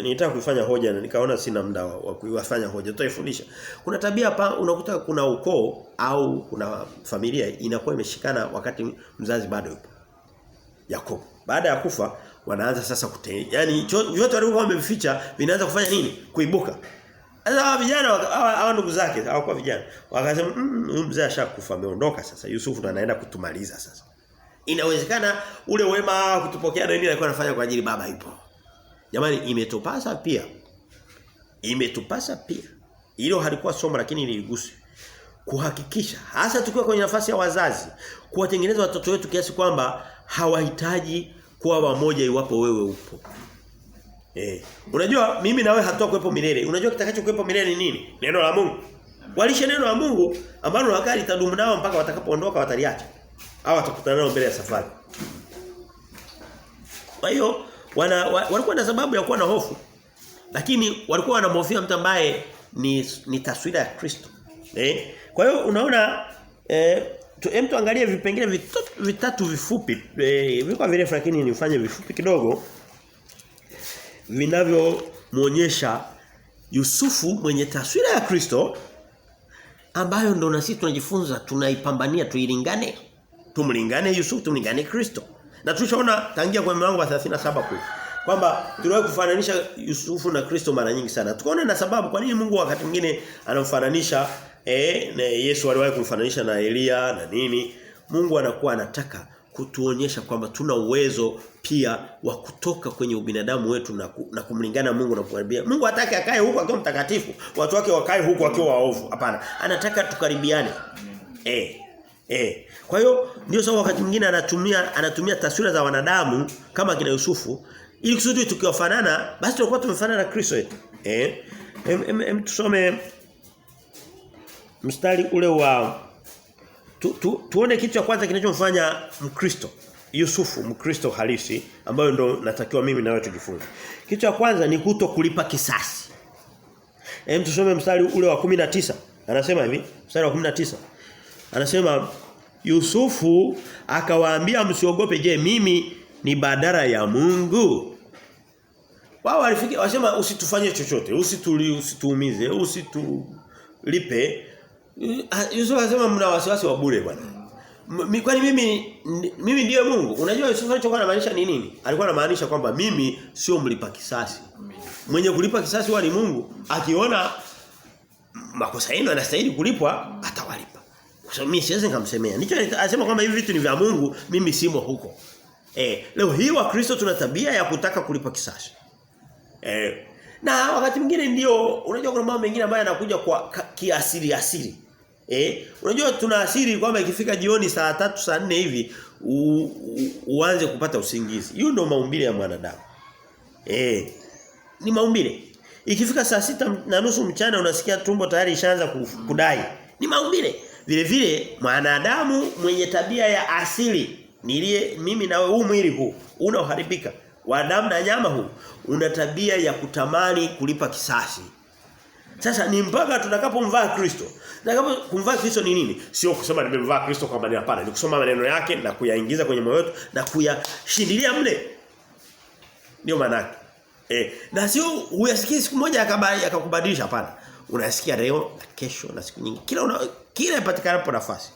nilitaka kuifanya hoja na nikaona sina muda wa kuifanya hoja. Tutaifundisha. Kuna tabia unakuta kuna ukoo au kuna familia inakuwa imeshikana wakati mzazi bado yupo. Yakobo. Baada ya kufa wanaanza sasa yani vyote walivyokuwa wamevificha vinaanza kufanya nini? Kuibuka. Sasa vijana hawa ndugu zake hawakuwa vijana. Wakasema mzee ashakufa ameondoka sasa. Yusufu ndo anaenda kutumaliza sasa. Inawezekana ule wema kutupokea na nini alikuwa anafanya kwa ajili baba yupo. Jamani imetupasa pia. Hilo halikuwa somo lakini niligusa. Kuhakikisha hasa tukiwa kwenye nafasi ya wazazi kuwatengeneza watoto wetu kiasi kwamba hawahitaji kuwa wamoja iwapo wewe upo. Unajua mimi na wewe hatakuwepo milele. Unajua kitakachokuwepo milele ni nini? Neno la Mungu. Walishe neno la Mungu ambalo wakati litadumu nao mpaka watakapoondoka wataliacha. Au watakutana nao mbele ya safari. Kwa hiyo walikuwa na sababu ya kuwa na hofu. Lakini walikuwa wanamhofia mtu ambaye ni taswira ya Kristo. Kwa hiyo unaona mtu angalie vipengele vitatu vifupi. Vilikuwa virefu lakini nifanye vifupi kidogo. Vinavyomuonyesha Yusufu mwenye taswira ya Kristo ambayo ndo na sisi tunajifunza tunaipambania tuilingane. Tumlingane Yusufu, tumlingane Kristo. Na tulishaona tangia kwa mlango wa 37 kule kwamba tuliwahi kufananisha Yusufu na Kristo mara nyingi sana. Tukaona na sababu kwa nini Mungu wakati mwingine anamfananisha na Yesu aliwahi kumfananisha na Elia na nini. Mungu anakuwa anataka kutuonyesha kwamba tuna uwezo pia wa kutoka kwenye ubinadamu wetu na kumlingana Mungu na kukaribia. Mungu hataki akae huko akiwa mtakatifu, watu wake wakae huko akiwa waovu. Hapana. Anataka tukaribiane. Kwa hiyo ndio sababu wakati mwingine anatumia taswira za wanadamu kama kina Yusufu ili kusudi tukiwafanana basi tutakuwa tumefanana na Kristo wetu. Tusome mstari ule wa tuone kitu cha kwanza kinachomfanya Mkristo Yusufu Mkristo halisi ambayo ndo natakiwa mimi na wewe tujifunze. Kitu cha kwanza ni kulipa kisasi. Tusome mstari ule wa 19. Anasema hivi, mstari wa 19. Anasema Yusufu akawaambia msiogope, je mimi ni badala ya Mungu? Wao walifikia wasema usitufanye chochote, usituumize, usitulipe. Yusufu akasema mna wasiwasi wa bure bwana. Kwani mimi ndiye Mungu? Unajua Yusufu alichokuwa anamaanisha ni nini? Alikuwa anamaanisha kwamba mimi sio mlipa kisasi. Mwenye kulipa kisasi huwa ni Mungu. Akiona makosa yenu yanastahili kulipwa, atawalipa. Kwa sababu mimi siwezi nikamsemea. Ndicho anasema kwamba hivi vitu ni vya Mungu, mimi simo huko. Leo hii wa Kristo tuna tabia ya kutaka kulipa kisasi. Na wakati mwingine ndio unajua kuna mambo mengine ambayo yanakuja kwa kiasili. Unajua tuna asili kwamba ikifika jioni saa 3 saa 4 hivi uanze kupata usingizi. Hiyo ndio maumbile ya mwanadamu. Ni maumbile. Ikifika saa 6:30 mchana unasikia tumbo tayari ishaanza kudai. Ni maumbile. Vile vile mwanadamu mwenye tabia ya asili mimi na wewe, huu mwili huu unaoharibika wa damu na nyama huu una tabia ya kutamani kulipa kisasi. Sasa ni mpaka tutakapomvaa Kristo. Kumvaa Kristo ni nini? Sio kusema nimemvaa Kristo kwa maneno, hapana. Ni kusoma maneno yake na kuyaingiza kwenye moyo wetu na kuyashindilia mle. Ndio maana yake. Na sio uyasikie siku moja akakubadilisha, hapana. Unasikia leo na kesho na siku nyingine. Kila ipatikanapo nafasi.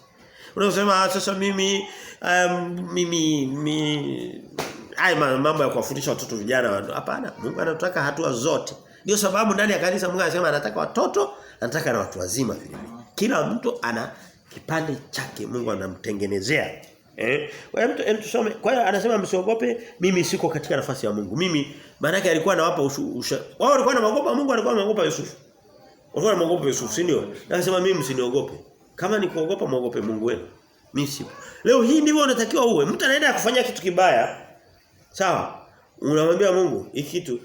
Unasema sasa mimi mambo ya kuwafundisha watoto vijana, hapana. Mungu anataka hatua zote. Ndio sababu ndani ya kanisa Mungu anasema anataka watoto, anataka na watu wazima vile vile. Kila mtu ana kipande chake Mungu anamtengenezea. Kwa hiyo mtu tusome. Kwa hiyo anasema msiogope, mimi siko katika nafasi ya Mungu. Mimi maana yake alikuwa anawapa wao walikuwa wanaogopa Mungu, alikuwa anaogopa Yusufu. Walikuwa wanaogopa Yusufu, si ndio? Anasema mimi msiniogope. Kama ni kuogopa muogope Mungu wenu. Mimi sipo. Leo hii ndivyo unatakiwa uwe. Mtu anaenda kufanya kitu kibaya. Sawa? Unamwambia Mungu, hiki kitu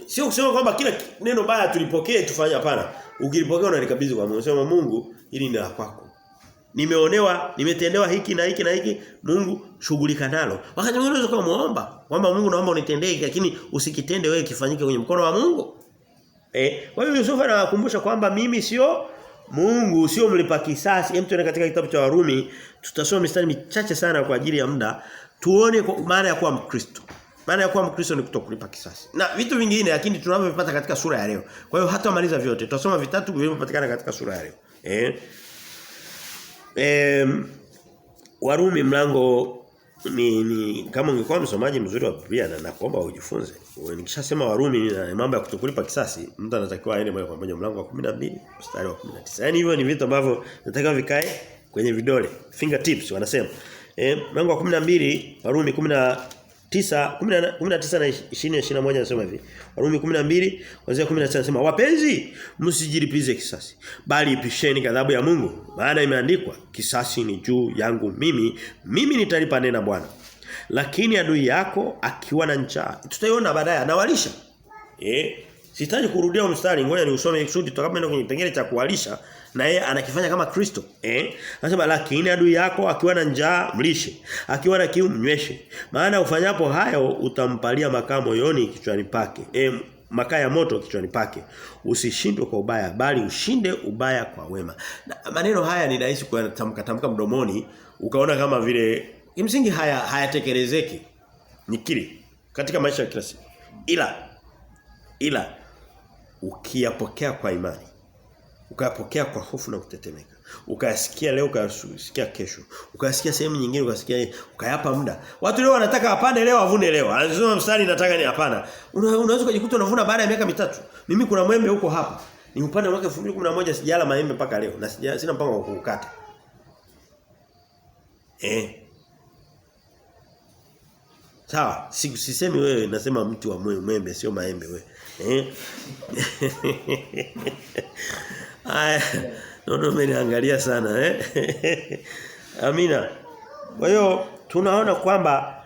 sio kusema kwamba kila neno baya tulipokee tufanye, hapana. Ukilipokea unalikabidhi kwa Mungu. Unasema Mungu, hili ni la kwako. Nimeonewa, nimetendewa hiki na hiki na hiki, Mungu shughulika nalo. Wakati mwingine unaweza kumuomba kwamba Mungu naomba unitendee, lakini usikitende wewe, kifanyike kwenye mkono wa Mungu. Kwa hiyo Yusufu anawakumbusha kwamba mimi sio Mungu, sio mlipa kisasi. Tuende katika kitabu cha Warumi, tutasoma mistari michache sana kwa ajili ya muda, tuone maana ya kuwa Mkristo. Maana ya kuwa Mkristo ni kutokulipa kisasi. Na vitu vingine lakini tunavyopata katika sura ya leo. Kwa hiyo hata maliza vyote. Tutasoma vitatu vilivyopatikana katika sura ya leo. Warumi mlango ni kama ungekuwa msomaji mzuri wa Biblia na nakuomba ujifunze. Nikishasema Warumi na mambo ya kutokulipa kisasi, mtu anatakiwa aende moja kwa moja mlango wa 12 mstari wa 19. Yaani hivyo ni vitu ambavyo nataka vikae kwenye vidole. Fingertips wanasema. Mlango wa 12 Warumi 19 na 20 anasema hivi. Warumi 12 kuanzia 19 anasema wapenzi msijilipize kisasi bali ipisheni ghadhabu ya Mungu, maana imeandikwa kisasi ni juu yangu mimi nitalipa, nena Bwana. Lakini adui yako akiwa na njaa, tutaiona baadaye, anawalisha. Sitaji kurudia mstari, ngoja ni usome kusudi tutakapoenda kwenye kipengele cha kuwalisha na yeye anakifanya kama Kristo. Anasema lakini adui yako akiwa na njaa mlishe, akiwa na kiu mnyweshe. Maana ufanyapo hayo utampalia makaa moyoni kichwani pake. Makaa ya moto kichwani pake. Usishindwe kwa ubaya bali ushinde ubaya kwa wema. Na maneno haya ni rahisi kuyatamka mdomoni, ukaona kama vile kimsingi hayatekelezeki. Nikiri katika maisha ya kila siku. Ila ukiyapokea kwa imani, ukayapokea kwa hofu na kutetemeka, ukayasikia leo, ukayasikia kesho, ukayasikia sehemu nyingine, ukayapa muda. Watu leo wanataka apande leo avune leo. Anasema mstari nataka ni hapana. Unaweza kujikuta unavuna baada ya miaka mitatu. Mimi kuna mwembe huko hapa. Ni upande mwaka 2011 sijala maembe mpaka leo na sina mpango wa kukata. Sawa, sisemi wewe, nasema mti wa mwembe sio maembe wewe. Nono umeniangalia sana Amina. Kwa hiyo tunaona kwamba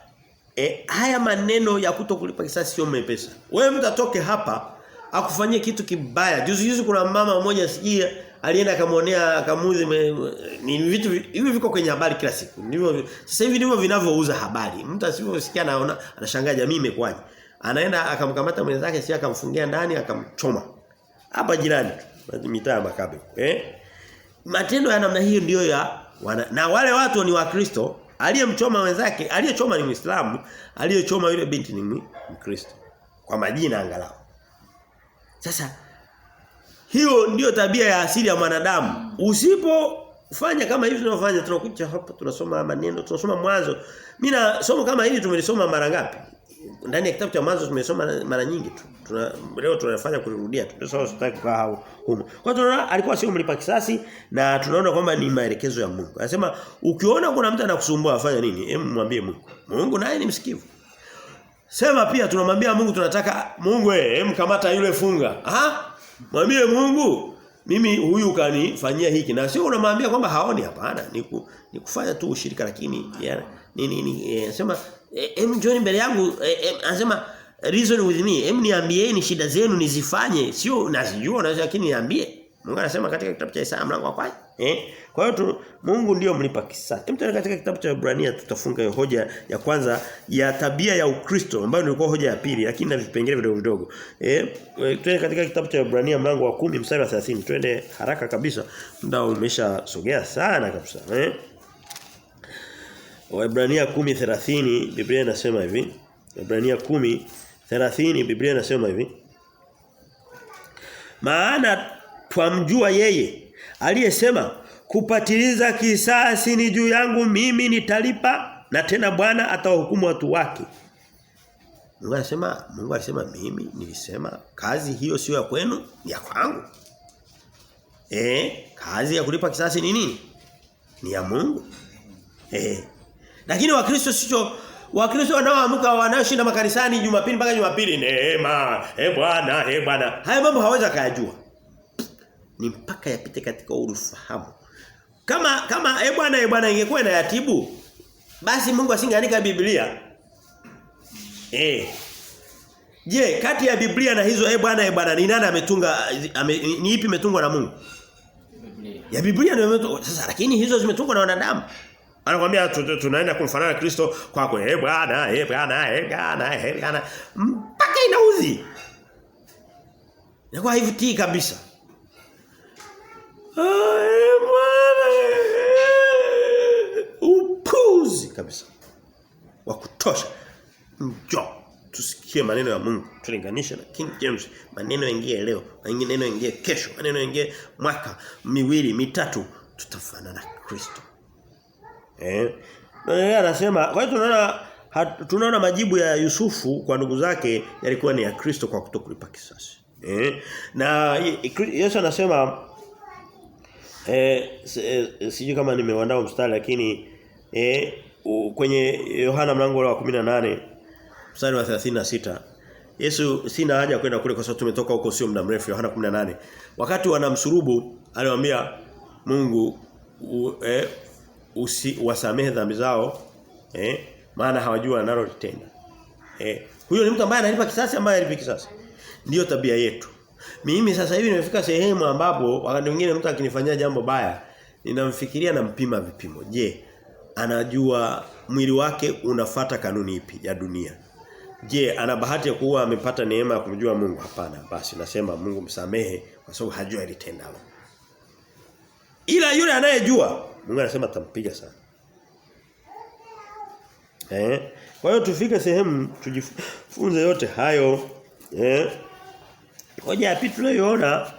haya maneno ya kutokulipa kisasi sio mepesa. Wewe mtatoke hapa akufanyie kitu kibaya. Juzi kuna mama mmoja sijui alienda akamwonea akamuzi ni vitu hivi viko kwenye habari kila siku. Ndivyo sasa hivi ndivyo vinavyouza habari. Mtu asiposikia anaona anashangaa jamii imekwaje. Anaenda akamkamata mwenzake si akamfungia ndani akamchoma. Hapa jirani mitaa Makabe. Matendo ya namna hiyo ndio na wale watu ni Wakristo, aliyemchoma wenzake, aliyechoma ni Muislamu, aliyechoma yule binti ni Mkristo. Kwa majina angalau. Sasa hiyo ndio tabia ya asili ya mwanadamu. Usipofanya kama hivi tunavyofanya, tunakuja hapa tunasoma maneno, tunasoma Mwanzo. Mimi na somo kama hili tumelisoma mara ngapi? Ndani ya kitabu cha Mwanzo tumesoma mara nyingi tu. Leo tunafanya kurudia tu. Sasa sitaki kukaa huko. Kwa hiyo alikuwa sio mlipa kisasi na tunaona kwamba ni maelekezo ya Mungu. Anasema ukiona kuna mtu anakusumbua afanya nini? Mwambie Mungu. Mungu naye ni msikivu. Sema pia tunamwambia Mungu tunataka Mungu kamata yule funga. Mwambie Mungu mimi huyu kanifanyia hiki na sio unamwambia kwamba haoni hapana ni kufanya tu ushirika lakini anasema njoni mbele yangu anasema reason with me niambieni shida zenu nizifanye sio nazijua lakini niambie Mungu anasema katika kitabu cha Isaya mlango wa 1 kwa hiyo Mungu ndio mlipa kisasi katika kitabu cha Ibrania tutafunga hiyo hoja ya kwanza ya tabia ya Ukristo ambayo ilikuwa hoja ya pili lakini na vipengele vidogo vidogo twende katika kitabu cha Ibrania mlango wa 10 mstari wa 30 twende haraka kabisa muda umeshasogea sana kabisa Ibrania 10:30 Biblia inasema hivi Ibrania 10:30 Biblia inasema hivi maana twamjua yeye aliyesema kupatiliza kisasi ni juu yangu mimi nitalipa na tena Bwana atawahukumu watu wake. Mungu alisema mimi nilisema kazi hiyo sio ya kwenu ni ya kwangu. Kazi ya kulipa kisasi ni nini? Ni ya Mungu. Lakini Wakristo wanaoamka wanaoshinda makanisani Jumapili mpaka Jumapili neema Bwana haya mambo hawezi kuyajua ni mpaka yapite katika ufahamu kama Bwana ingekuwa inayatibu basi Mungu asingeandika Biblia je kati ya Biblia na hizo Bwana ni nani ametunga ni ipi imetungwa na Mungu Biblia ya Biblia ndio imetungwa sasa lakini hizo zimetungwa na wanadamu anakuambia tunaenda kumfanana Kristo kwako Bwana mpaka inauzi inakuwa hivi kabisa upuzi kabisa wa kutosha njoo tusikie maneno ya Mungu tulinganisha na King James maneno yaingie leo maneno yaingie kesho maneno yaingie mwaka miwili mitatu tutafanana na Kristo na anasema kwa hiyo tunaona majibu ya Yusufu kwa ndugu zake yalikuwa ni ya Kristo kwa kutokulipa kisasi na Yesu anasema sijui kama nimeandaa mstari lakini kwenye Yohana mlango wa 18 mstari wa 36 Yesu sina haja kwenda kule kwa sababu tumetoka huko sio muda mrefu Yohana 18 wakati wanamsurubu aliwaambia Mungu wasamehe dhambi zao maana hawajua wanalotenda huyo ni mtu ambaye analipa kisasi ambaye analipa kisasi ndio tabia yetu mimi sasa hivi nimefika sehemu ambapo wakati mwingine mtu akinifanyia jambo baya ninamfikiria na mpima vipimo je anajua mwili wake unafata kanuni ipi ya dunia je ana bahati ya kuwa amepata neema ya kumjua Mungu hapana basi nasema Mungu msamehe kwa sababu hajua alitenda ila yule anayejua Mungu anasema atampiga sana kwa hiyo tufike sehemu tujifunze yote hayo hoja ya pili tunayoona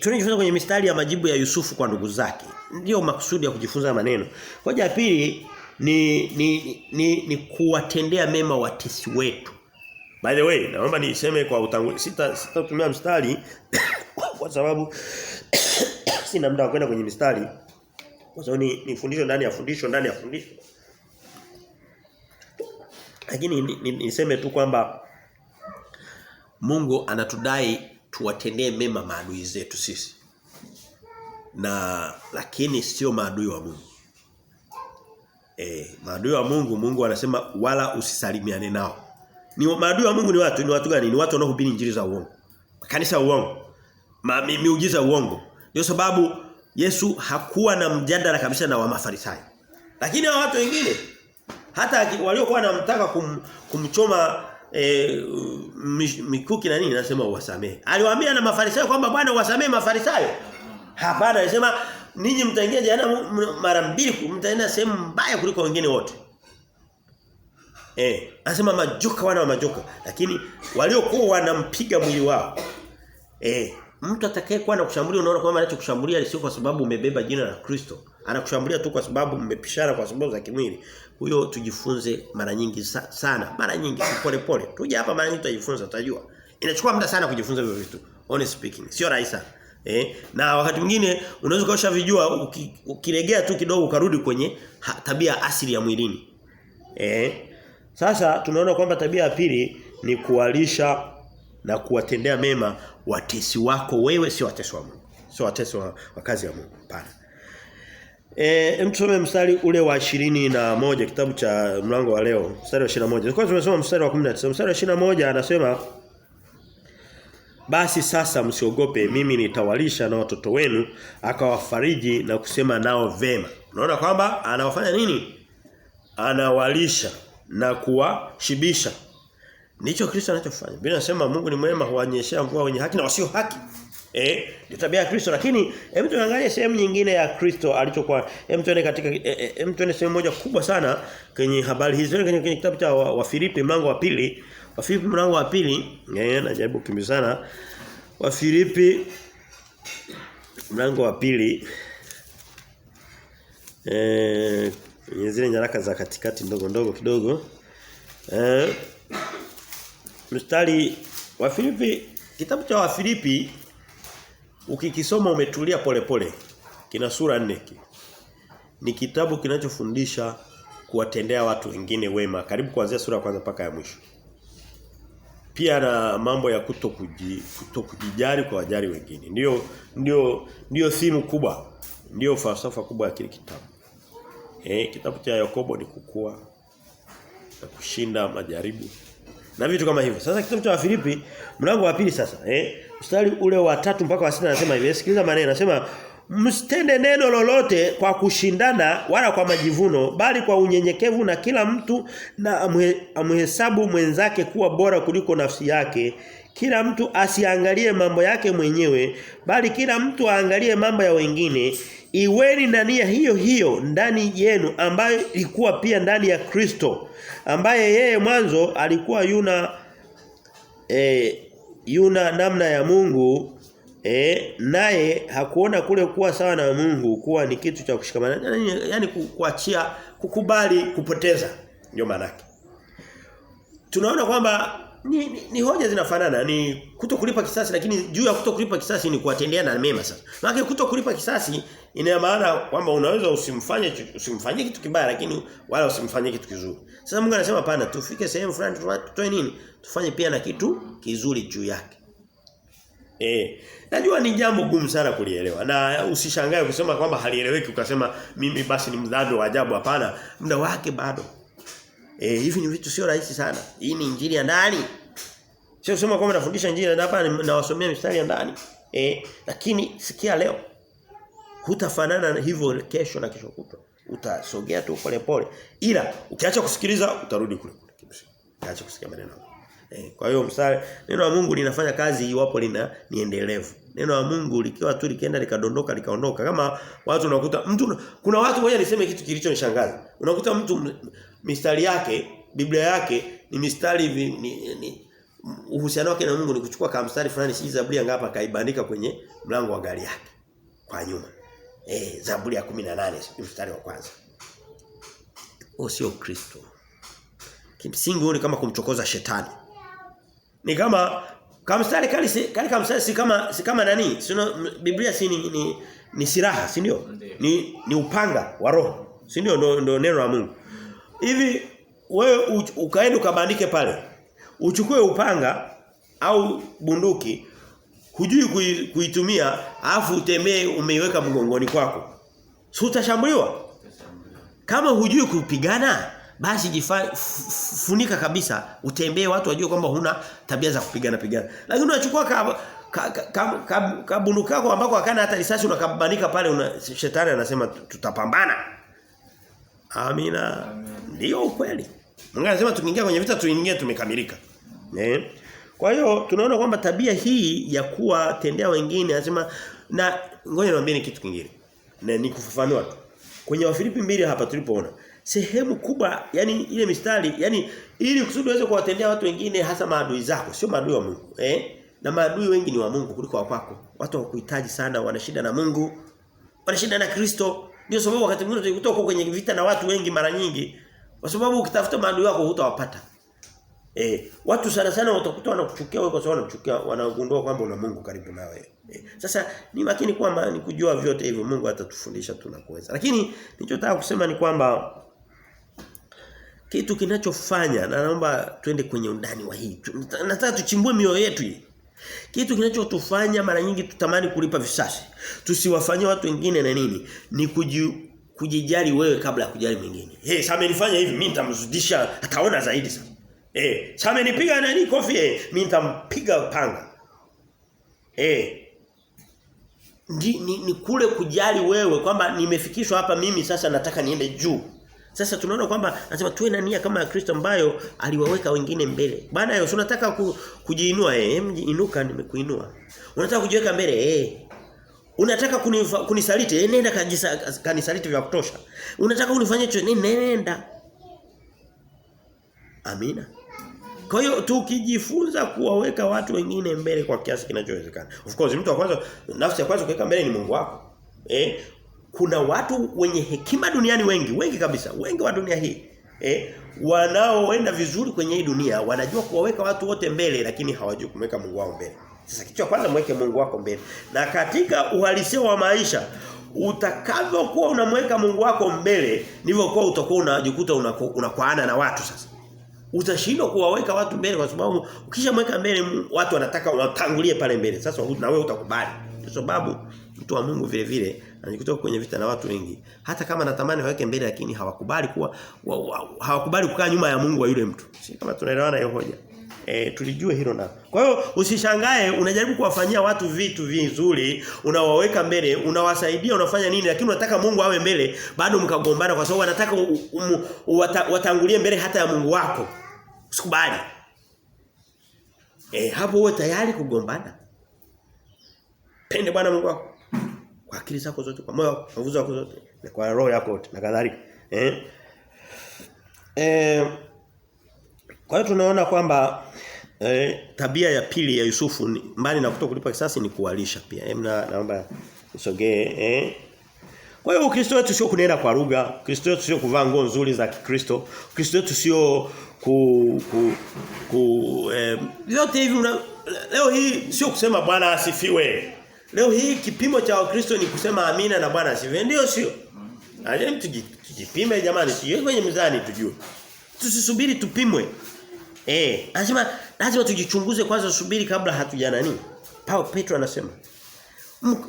tunajifunza kwenye mistari ya majibu ya Yusufu kwa ndugu zake ndio makusudi ya kujifunza maneno hoja ya pili ni kuwatendea mema watesi wetu by the way naomba niseme kwa utangulizi sitatumia mstari kwa sababu sina muda wa kwenda kwenye mistari kwa sababu ni fundisho ndani ya fundisho lakini niseme tu kwamba Mungu anatudai tuwatendee mema maadui zetu sisi lakini sio maadui wa Mungu maadui wa Mungu anasema wala usisalimiane nao ni maadui wa Mungu ni watu gani ni watu wanaohubiri injili za uongo kanisa uongo miujiza uongo ndio sababu Yesu hakuwa na mjadala kabisa na wa Mafarisayo. Lakini hao watu wengine hata waliokuwa wanamtaka kumchoma mikuki na nini nasema uwasamehe. Aliwaambia na Mafarisayo kwamba Bwana uwasamehe Mafarisayo. Hapana, alisema ninyi mtaingia jehanamu mara mbili, mtaenda sehemu mbaya kuliko wengine wote. Anasema majoka wana wa majoka, lakini waliokuwa wanampiga mwili wao. Mtu atakayekuwa anakushambulia unaona kwamba anachokushambulia sio kwa sababu umebeba jina la Kristo. Anakushambulia tu kwa sababu mmepishana kwa sababu za kimwili. Huyo tujifunze mara nyingi sana, mara nyingi pole pole. Tuje hapa mara nyingi tutajifunza, tutajua. Inachukua muda sana kujifunza hivyo vitu. Honest speaking, sio rahisi sana. Na wakati mwingine unaweza kaosha vijua ukilegea tu kidogo ukarudi kwenye tabia asili ya mwilini. Sasa tunaona kwamba tabia ya pili ni kuwalisha na kuwatendea mema watesi wako wewe, sio watesi wa Mungu. Sio watesi wa kazi ya Mungu. Hapana. Tusome mstari ule wa 21 kitabu cha mlango wa leo, mstari wa 21. Kwa tumesoma mstari wa 19. Mstari wa 21 anasema basi sasa msiogope, mimi nitawalisha na watoto wenu, akawafariji na kusema nao vema. Unaona kwamba anawafanya nini? Anawalisha na kuwashibisha. Ndicho Kristo anachofanya. Biblia inasema Mungu ni mwema, huwanyeshea mvua wenye haki na wasio haki. Ndio tabia ya Kristo, lakini hebu tuangalie sehemu nyingine ya Kristo alichokuwa. Hebu tuende katika tuende sehemu moja kubwa sana kwenye habari hizi, kwenye kitabu cha Wafilipi mlango wa 2. Wafilipi mlango wa 2, najaribu kukimbizana. Wafilipi mlango wa 2. Zile nyaraka za katikati ndogo ndogo kidogo. Mstari wa Filipi, kitabu cha Wafilipi ukikisoma umetulia polepole. Kina sura 4. Ni kitabu kinachofundisha kuwatendea watu wengine wema, karibu kuanzia sura ya kwanza mpaka ya mwisho. Pia na mambo ya kutokujijali kwa wajali wengine. Ndio thimu kubwa. Ndio falsafa kubwa ya kile kitabu. Kitabu cha Yakobo ni kukua na kushinda majaribu na vitu kama hivyo. Sasa kitabu cha Wafilipi mlango wa 2 sasa, mstari ule wa 3 mpaka wa 6 anasema hivi. Sikiliza maneno, anasema msitende neno lolote kwa kushindana wala kwa majivuno, bali kwa unyenyekevu na kila mtu na amhesabu mwenzake kuwa bora kuliko nafsi yake. Kila mtu asiangalie mambo yake mwenyewe, bali kila mtu aangalie mambo ya wengine. Iweni na nia hiyo hiyo ndani yenu, ambayo ilikuwa pia ndani ya Kristo, ambaye yeye mwanzo alikuwa yuna namna ya Mungu, naye hakuona kule kuwa sawa na Mungu kuwa ni kitu cha kushikamana, yani kuachia, kukubali kupoteza. Ndio maana yake. Tunaona kwamba ni hoja zinafanana, ni kutokulipa kisasi, lakini juu ya kutokulipa kisasi ni kuwatendea na mema sasa. Maana kutokulipa kisasi ina maana kwamba unaweza usimfanyie kitu kibaya, lakini wala usimfanyie kitu kizuri. Sasa Mungu anasema hapana, tufike sehemu fulani tutoe nini? Tufanye pia na kitu kizuri juu yake. Najua ni jambo gumu sana kulielewa, na usishangae kusema kwamba halieleweki ukasema mimi basi ni mdhambi wa ajabu. Hapana, muda wake bado. Hivi ni vitu sio rahisi sana. Hii ni injili ya ndani. Sio kusema kwamba nafundisha injili na hapa nawasomea mistari ya ndani. Lakini sikia leo. Hutafanana hivyo kesho na kesho kutwa. Utasogea tu pole pole. Ila ukiacha kusikiliza utarudi kule kule. Ukiacha kusikia maneno. Kwa hiyo neno la Mungu linafanya kazi iwapo ni endelevu. Neno la Mungu likiwa tu likienda likadondoka likaondoka. Kama watu unakuta kuna watu moja niseme kitu kilichonishangaza. Unakuta mtu mistari yake, Biblia yake ni mistari uhusiano wake na Mungu ni kuchukua kama mstari fulani si Zaburi ngapa kaibandika kwenye mlango wa gari yake kwa nyuma. Zaburi ya 18 mstari wa kwanza. Sio Kristo. Kimsingi huo ni kama kumchokoza shetani. Ni kama mstari kali kama mstari si kama nani? Sio Biblia si ni silaha, si ndio? Ni upanga wa roho. Si ndio? Ndio neno la Mungu. Hivi wewe ukaenda ukabandike pale. Uchukue upanga au bunduki, hujui kuitumia, afu utembee umeiweka mgongoni kwako. Si utashambuliwa? Kama hujui kupigana, basi funika kabisa, utembee watu wajue kwamba huna tabia za kupigana. Lakini unachukua kabunduki kako ambako hakana hata risasi unakabandika pale, shetani anasema tutapambana. Amina. Ndio ukweli. Mungu anasema tukiingia kwenye vita tuingie tumekamilika. Kwa hiyo tunaona kwamba tabia hii ya kuwatendea wengine anasema, na ngoja niwaambie kitu kingine. Na nikufafanua tu. Kwenye Wafilipi 2 hapa tulipoona sehemu kubwa, yani ile mistari, yani ili kusudi uweze kuwatendea watu wengine hasa maadui zako, sio maadui wa Mungu. Na maadui wengi ni wa Mungu kuliko wa kwako. Watu wakuhitaji sana, wana shida na Mungu, wana shida na Kristo. Ndio sababu wakati mwingine tukitoka kwenye vita na watu wengi mara nyingi, kwa sababu ukitafuta maadui wako hutawapata. Watu sana utakuta wanakuchukia wewe kwa sababu wanakuchukia, wanagundua kwamba una Mungu karibu na wewe. Sasa ni makini kwamba ni kujua vyote hivyo, Mungu atatufundisha tunakuweza. Lakini nilichotaka kusema ni kwamba Kitu kinachofanya, na naomba twende kwenye undani wa hii. Nataka tuchimbue mioyo yetu hii. Kitu kinachotufanya mara nyingi tutamani kulipa visasi, tusiwafanyie watu wengine na nini? Ni kujijali wewe kabla ya kujali mwingine. Sasa amenifanya hivi, mimi nitamzidisha, ataona zaidi sasa. Sasa amenipiga nani kofi, mimi nitampiga panga. Ni kule kujali wewe kwamba nimefikishwa hapa mimi sasa nataka niende juu. Sasa tunaona kwamba anasema tuwe na nia kama ya Kristo ambayo aliwaweka wengine mbele. Bwana Yesu unataka kujiinua inuka nimekuinua. Unataka kujiweka mbele Unataka kunisaliti nenda kanisaliti vya kutosha. Unataka unifanyie chochote nenda. Amina. Kwa hiyo tukijifunza kuwaweka watu wengine mbele kwa kiasi kinachowezekana. Of course mtu wa kwanza nafsi ya kwanza kuweka mbele ni Mungu wako. Kuna watu wenye hekima duniani wengi kabisa. Wengi wa dunia hii. Wanaoenda vizuri kwenye hii dunia wanajua kuwaweka watu wote mbele lakini hawajui kumweka Mungu wao mbele. Sasa kitu cha kwanza mweke Mungu wako mbele. Na katika uhalisia wa maisha utakavyokuwa unamweka Mungu wako mbele ndivyo kwa utakuwa unajikuta unakwaana na watu sasa. Utashindwa kuwaweka watu mbele kwa sababu ukishamweka mbele watu wanataka watangulie pale mbele. Sasa na wewe utakubali. Kwa sababu mtu wa Mungu vile vile anajikuta kwenye vita na watu wengi. Hata kama anatamani waweke mbele lakini hawakubali hawakubali kukaa nyuma ya Mungu wa yule mtu. Si kama tunaelewana hiyo hoja. Tulijue hilo na. Kwa hiyo usishangae unajaribu kuwafanyia watu vitu vizuri, unawaweka mbele, unawasaidia, unafanya nini lakini unataka Mungu awe mbele, bado mkagombana kwa sababu wanataka watangulie mbele hata ya Mungu wako. Usikubali. Hapo wewe tayari kugombana. Pende Bwana Mungu wako kwa akili zako zote, kwa moyo wako, nguvu zako zote, na kwa roho yako yote na kadhalika. Kwa hiyo tunaona kwamba tabia ya pili ya Yusufu mbali na kutokulipa kisasi ni kuwalisha pia. Naomba usogee. Kwa hiyo Ukristo wetu sio kunena kwa lugha, Ukristo wetu sio kuvaa nguo nzuri za Kikristo, Ukristo wetu sio yote hivi leo hii sio kusema Bwana asifiwe. Leo hii kipimo cha Wakristo ni kusema amina na Bwana asifiwe. Ndio sio? Aje tujipime jamani, sio kwenye mizani tujue. Tusisubiri tupimwe. Anasema lazima tujichunguze kwanza, subiri kabla hatujana nini. Petro anasema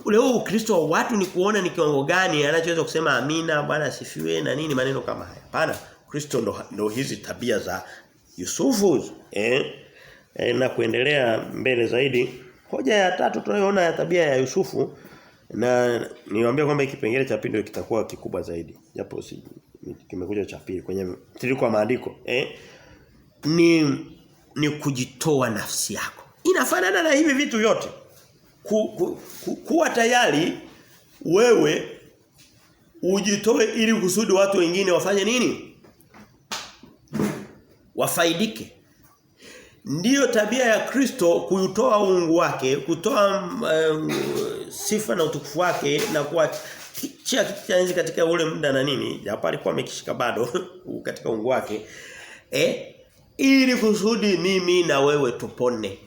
leo Ukristo wa watu ni kuona ni kiwango gani anachoweza kusema amina Bwana asifiwe na nini maneno kama haya. Hapana, Kristo ndo hizi tabia za Yusufu. Na kuendelea mbele zaidi, hoja ya tatu tunayoona ya tabia ya Yusufu, na niwaambia kwamba kipengele cha pili kitakuwa kikubwa zaidi. Japo kimekuja cha pili kwenye mtiririko wa maandiko. Ni kujitoa nafsi yako. Inafanana na hivi vitu vyote. Kuwa tayari wewe ujitoe ili kusudi watu wengine wafanye nini? Wafaidike. Ndiyo tabia ya Kristo kuutoa uungu wake, kutoa sifa na utukufu wake na kuachia kitu cha enzi katika ule muda na nini. Japo alikuwa amekishika bado katika uungu wake. Ili kusudi mimi na wewe tupone.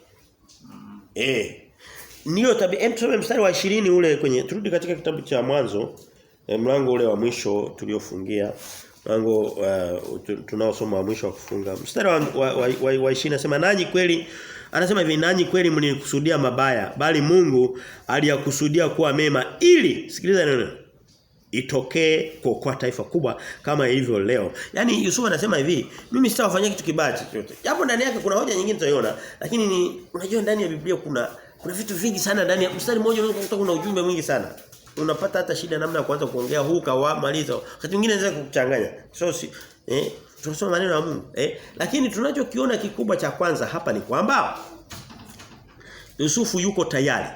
Ndiyo tabia. Tusome mstari wa 20 ule kwenye turudi katika kitabu cha Mwanzo, mlango ule wa mwisho tuliofungia. Mlango tunaosoma wa mwisho wa kufunga. Mstari wa 20 anasema nanyi kweli, anasema hivi, nanyi kweli mlikusudia mabaya, bali Mungu aliyakusudia kuwa mema ili, sikiliza neno, itokee kuokoa taifa kubwa kama ilivyo leo. Yaani Yusufu anasema hivi, mimi sitawafanyia kitu kibaya chochote. Japo ndani yake kuna hoja nyingine tutaiona, lakini unajua ndani ya Biblia kuna vitu vingi sana ndani ya mstari mmoja unaweza kukuta kuna ujumbe mwingi sana. Unapata hata shida namna ya kuanza kuongea huu maliza. Wakati mwingine inaweza kukuchanganya. So tunasoma maneno ya Mungu. Lakini tunachokiona kikubwa cha kwanza hapa ni kwamba Yusufu yuko tayari.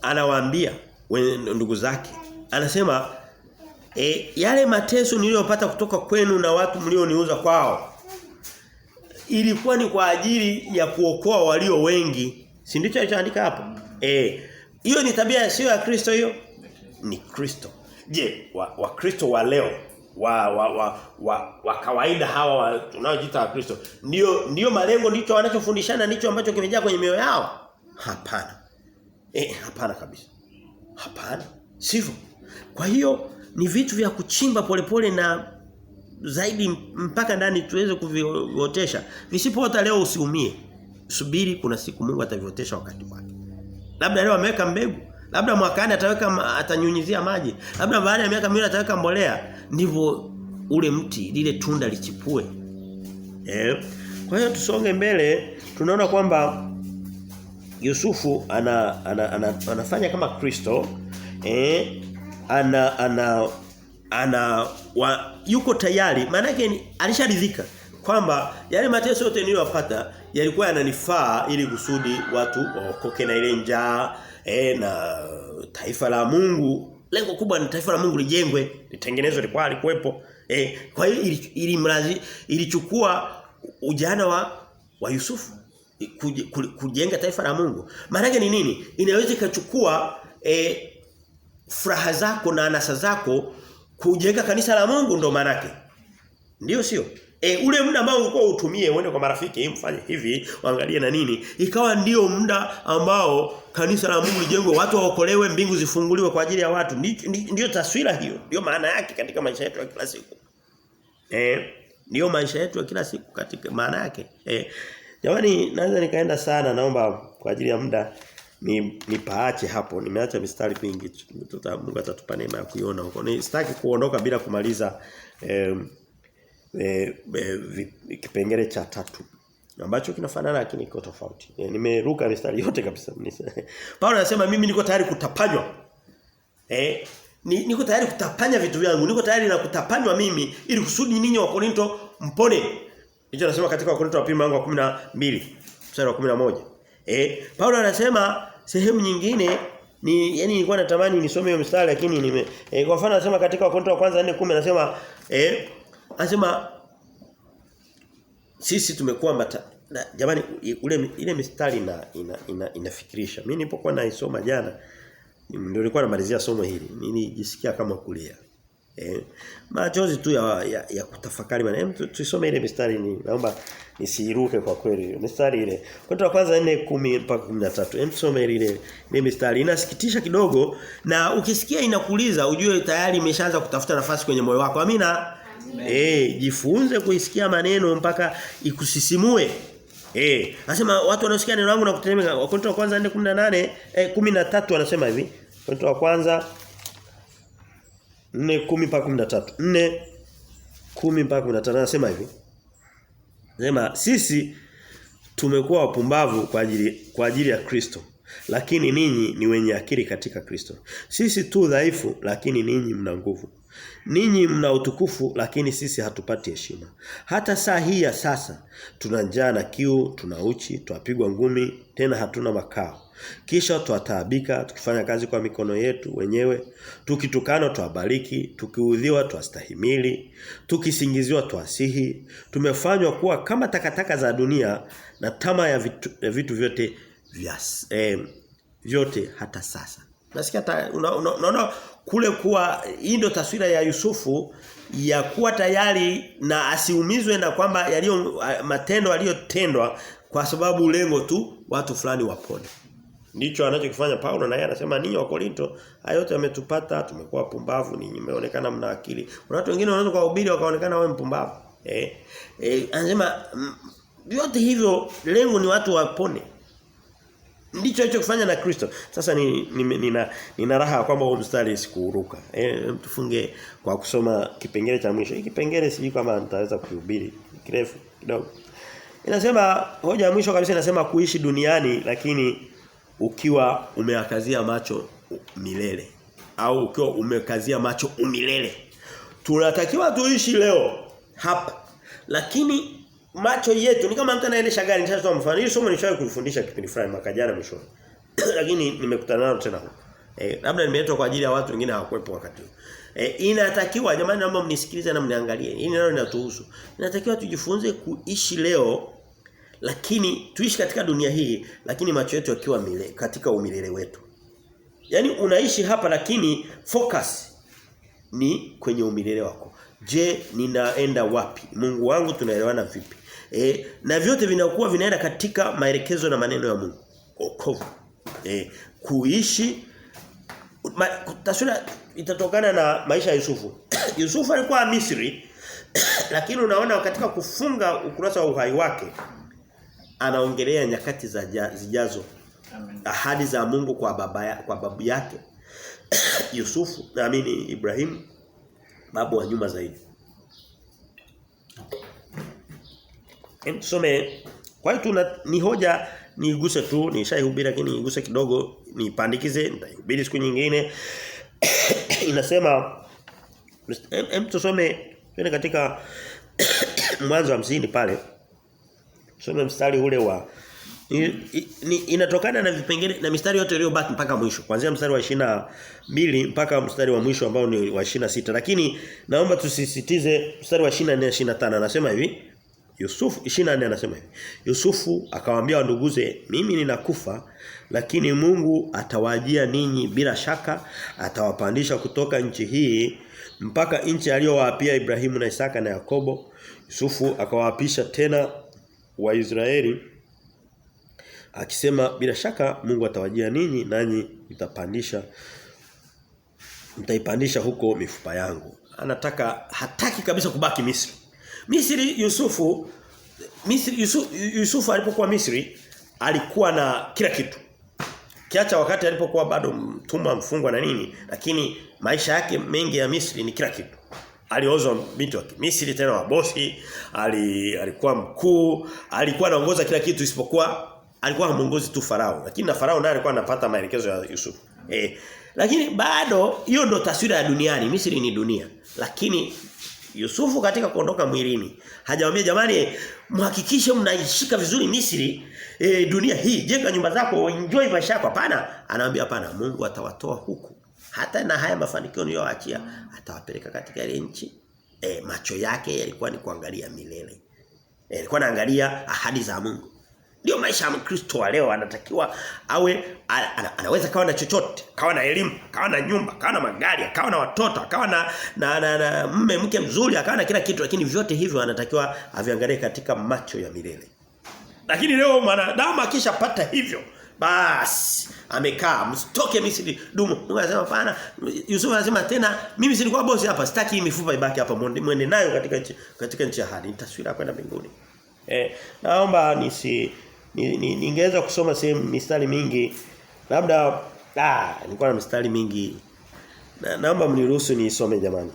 Anawaambia ndugu zake. Anasema yale mateso niliyopata kutoka kwenu na watu mlioniuza kwao ilikuwa ni kwa ajili ya kuokoa walio wengi. Si ndicho alichoandika hapo? Hiyo ni tabia sio ya Kristo hiyo? Ni Kristo. Je, wa Kristo wa leo, wa kawaida hawa tunaojiita wa Kristo, ndio malengo ndicho wanachofundishana ndicho ambacho kimejaa kwenye mioyo yao? Hapana. Hapana kabisa. Hapana. Sivyo. Kwa hiyo ni vitu vya kuchimba polepole na zaidi mpaka ndani tuweze kuviotesha. Visipoota leo usiumie. Subiri kuna siku Mungu ataviotesha wakati wake. Labda leo ameweka mbegu, labda mwakani atanyunyizia maji, labda baada ya miaka miwili ataweka mbolea, ndivyo ule mti lile tunda lichipue. Kwa hiyo tusonge mbele, tunaona kwamba Yusufu anafanya kama Kristo, yuko tayari, maana yake alisharidhika kwamba yale mateso yote niliyopata yalikuwa yananifaa ili kusudi watu waokoke na ile njaa na taifa la Mungu. Lengo kubwa ni taifa la Mungu lijengwe, litengenezwe, likuwa alikuwepo. Kwa hiyo ilichukua ujana wa Yusufu kujenga taifa la Mungu. Maana yake ni nini? Inaweza ikachukua furaha zako na anasa zako kujenga kanisa la Mungu, ndo maana yake. Ndio sio? Ule muda ambao ulikuwa utumie uende kwa marafiki mfanye hivi waangalie na nini, ikawa ndio muda ambao kanisa la Mungu lijengwe, watu waokolewe, mbingu zifunguliwe kwa ajili ya watu. Ndio taswira hiyo, ndio maana yake katika maisha yetu ya kila siku. Ndio maisha yetu ya kila siku katika maana yake. Jamani, naweza nikaenda sana, naomba kwa ajili ya muda nipaache hapo. Nimeacha mistari mingi, Mungu atatupa neema ya kuiona huko. Sitaki kuondoka bila kumaliza kipengele cha 3 ambacho kinafanana lakini kiko tofauti. Nimeruka mistari yote kabisa. Paulo anasema mimi niko tayari kutapanywa. Niko tayari kutapanya vitu vyangu. Niko tayari na kutapanywa mimi ili kusudi ninyi wa Korinto mpone. Hicho anasema katika Wakorintho wa pili mlango wa 12 mstari wa 11. Paulo anasema sehemu nyingine nilikuwa natamani nisome hiyo mstari lakini kwa mfano anasema katika Wakorintho wa kwanza 4:10 anasema sisi tumekuwa jamani ile mistari inafikirisha. Mimi nilipokuwa naisoma jana ndio nilikuwa namalizia somo hili. Nilijisikia kama kulia. Machozi tu ya kutafakari maana. Tusome ile mistari naomba nisiruke kwa kweli. Mistari ile. Kwa kwanza 4:10 mpaka 13. Tusome ile mistari. Inasikitisha kidogo na ukisikia inakuuliza ujue tayari imeshaanza kutafuta nafasi kwenye moyo wako. Amina. Jifunze kuisikia maneno mpaka ikusisimue. Anasema watu wanaosikia neno langu na kutegemea. Wakorintho wa kwanza 4:18 13 anasema hivi. Wakorintho wa kwanza 4:10 mpaka 13. 4:10 mpaka 13 anasema hivi. Anasema sisi tumekuwa wapumbavu kwa ajili ya Kristo, lakini ninyi ni wenye akili katika Kristo. Sisi tu dhaifu lakini ninyi mna nguvu. Ninyi mna utukufu lakini sisi hatupati heshima. Hata saa hii ya sasa tuna njaa na kiu, tuna uchi, twapigwa ngumi, tena hatuna makao. Kisha twataabika tukifanya kazi kwa mikono yetu wenyewe, tukitukana twabariki, tukiudhiwa twastahimili, tukisingiziwa twasihi. Tumefanywa kuwa kama takataka za dunia na tamaa ya vitu vyote vyote hata sasa. Nasikia unaona kule kuwa hii ndio taswira ya Yusufu ya kuwa tayari na asiumizwe na kwamba matendo aliyotendwa kwa sababu lengo tu watu fulani wapone. Ndicho anachokifanya Paulo, na yeye anasema ninyi wa Korinto haya yote yametupata, tumekuwa pumbavu, ninyi mmeonekana mna akili. Kuna watu wengine wanaweza kuhubiri wakaonekana wao mpumbavu. Anasema vyote hivyo lengo ni watu wapone. Ndicho alichokifanya na Kristo. Sasa nina raha kwamba huo mstari sikuruka. Tufunge kwa kusoma kipengele cha mwisho. Hiki kipengele sijui kama nitaweza kuhubiri kirefu kidogo. Inasema hoja ya mwisho kabisa inasema kuishi duniani lakini ukiwa umeakazia macho milele au ukiwa umekazia macho umilele. Tunatakiwa tuishi leo hapa. Lakini macho yetu ni kama mtu anaendesha gari. Nitatoa mfano. Hili somo nishawahi kulifundisha kipindi fulani mwaka jana mwishoni. Lakini nimekutana nalo tena huko. Labda nimeletwa kwa ajili ya watu wengine hawakuepo wakati huo. Inatakiwa jamani, naomba mnisikilize na mniangalie. Hili nalo linatuhusu. Inatakiwa tujifunze kuishi leo, lakini tuishi katika dunia hii, lakini macho yetu yakiwa katika umilele wetu. Yaani unaishi hapa lakini focus ni kwenye umilele wako. Je, ninaenda wapi? Mungu wangu tunaelewana vipi? Na vyote vinakuwa vinaenda katika maelekezo na maneno ya Mungu. Wokovu. Kuishi taswira itatokana na maisha ya Yusufu. Yusufu alikuwa Misri Lakini unaona katika kufunga ukurasa wa uhai wake anaongelea nyakati zijazo. Amen. Ahadi za Mungu kwa babu yake Yusufu, naamini Ibrahim, babu wa nyuma zaidi. Tusome. Kwa hiyo ni hoja niiguse tu, nishaihubiri lakini niiguse kidogo, nipandikize, nitahubiri siku nyingine. Inasema tusome twende katika Mwanzo wa 50 pale. Tusome mstari ule wa inatokana na vipengele na mistari yote iliyobaki mpaka mwisho. Kuanzia mstari wa 22 mpaka mstari wa mwisho ambao ni wa 26. Lakini naomba tusisitize mstari wa 24 na 25. Anasema hivi, Yusufu 24 anasema hivi. Yusufu akawaambia nduguze, mimi ninakufa, lakini Mungu atawajia ninyi bila shaka, atawapandisha kutoka nchi hii mpaka nchi aliyowaapia Ibrahimu na Isaka na Yakobo. Yusufu akawaapisha tena Waisraeli akisema bila shaka Mungu atawajia ninyi nanyi mtaipandisha huko mifupa yangu. Hataki kabisa kubaki Misri. Yusufu alipokuwa Misri alikuwa na kila kitu. Kiacha wakati alipokuwa bado mtumwa mfungwa na nini, lakini maisha yake mengi ya Misri ni kila kitu. Aliozwa binti wa Misri tena wa bosi, alikuwa mkuu, alikuwa anaongoza kila kitu isipokuwa alikuwa hamuongozi tu Farao, lakini na Farao naye alikuwa anapata maelekezo ya Yusufu. Lakini bado hiyo ndo taswira ya duniani. Misri ni dunia. Lakini Yusufu katika kuondoka mwilini hajamwambia jamani mhakikishe mnaishika vizuri Misri, dunia hii, jenga nyumba zako, enjoy maisha yako. Hapana, anawaambia hapana, Mungu atawatoa huku. Hata na haya mafanikio niliyowaachia atawapeleka katika ile nchi. Macho yake yalikuwa ni kuangalia milele. Alikuwa anaangalia ahadi za Mungu. Ndio maisha ya Mkristo wa leo, anatakiwa awe anaweza kawa na chochote, kawa na elimu, kawa na nyumba, kawa na magari, kawa na watoto, kawa na mume mke mzuri, kawa na kila kitu, lakini vyote hivyo anatakiwa aviangalie katika macho ya milele. Lakini leo mwanadamu akishapata hivyo, basi amekaa msitoke Misri dumu. Mungu anasema hapana. Yusufu anasema tena mimi silikuwa bosi hapa, sitaki mifupa ibaki hapa, mwende nayo katika nchi ya ahadi, nitaswira kwenda mbinguni. Naomba ningeweza kusoma sehemu mistari mingi. Labda nilikuwa na mistari mingi. Naomba mniruhusu niisome jamani.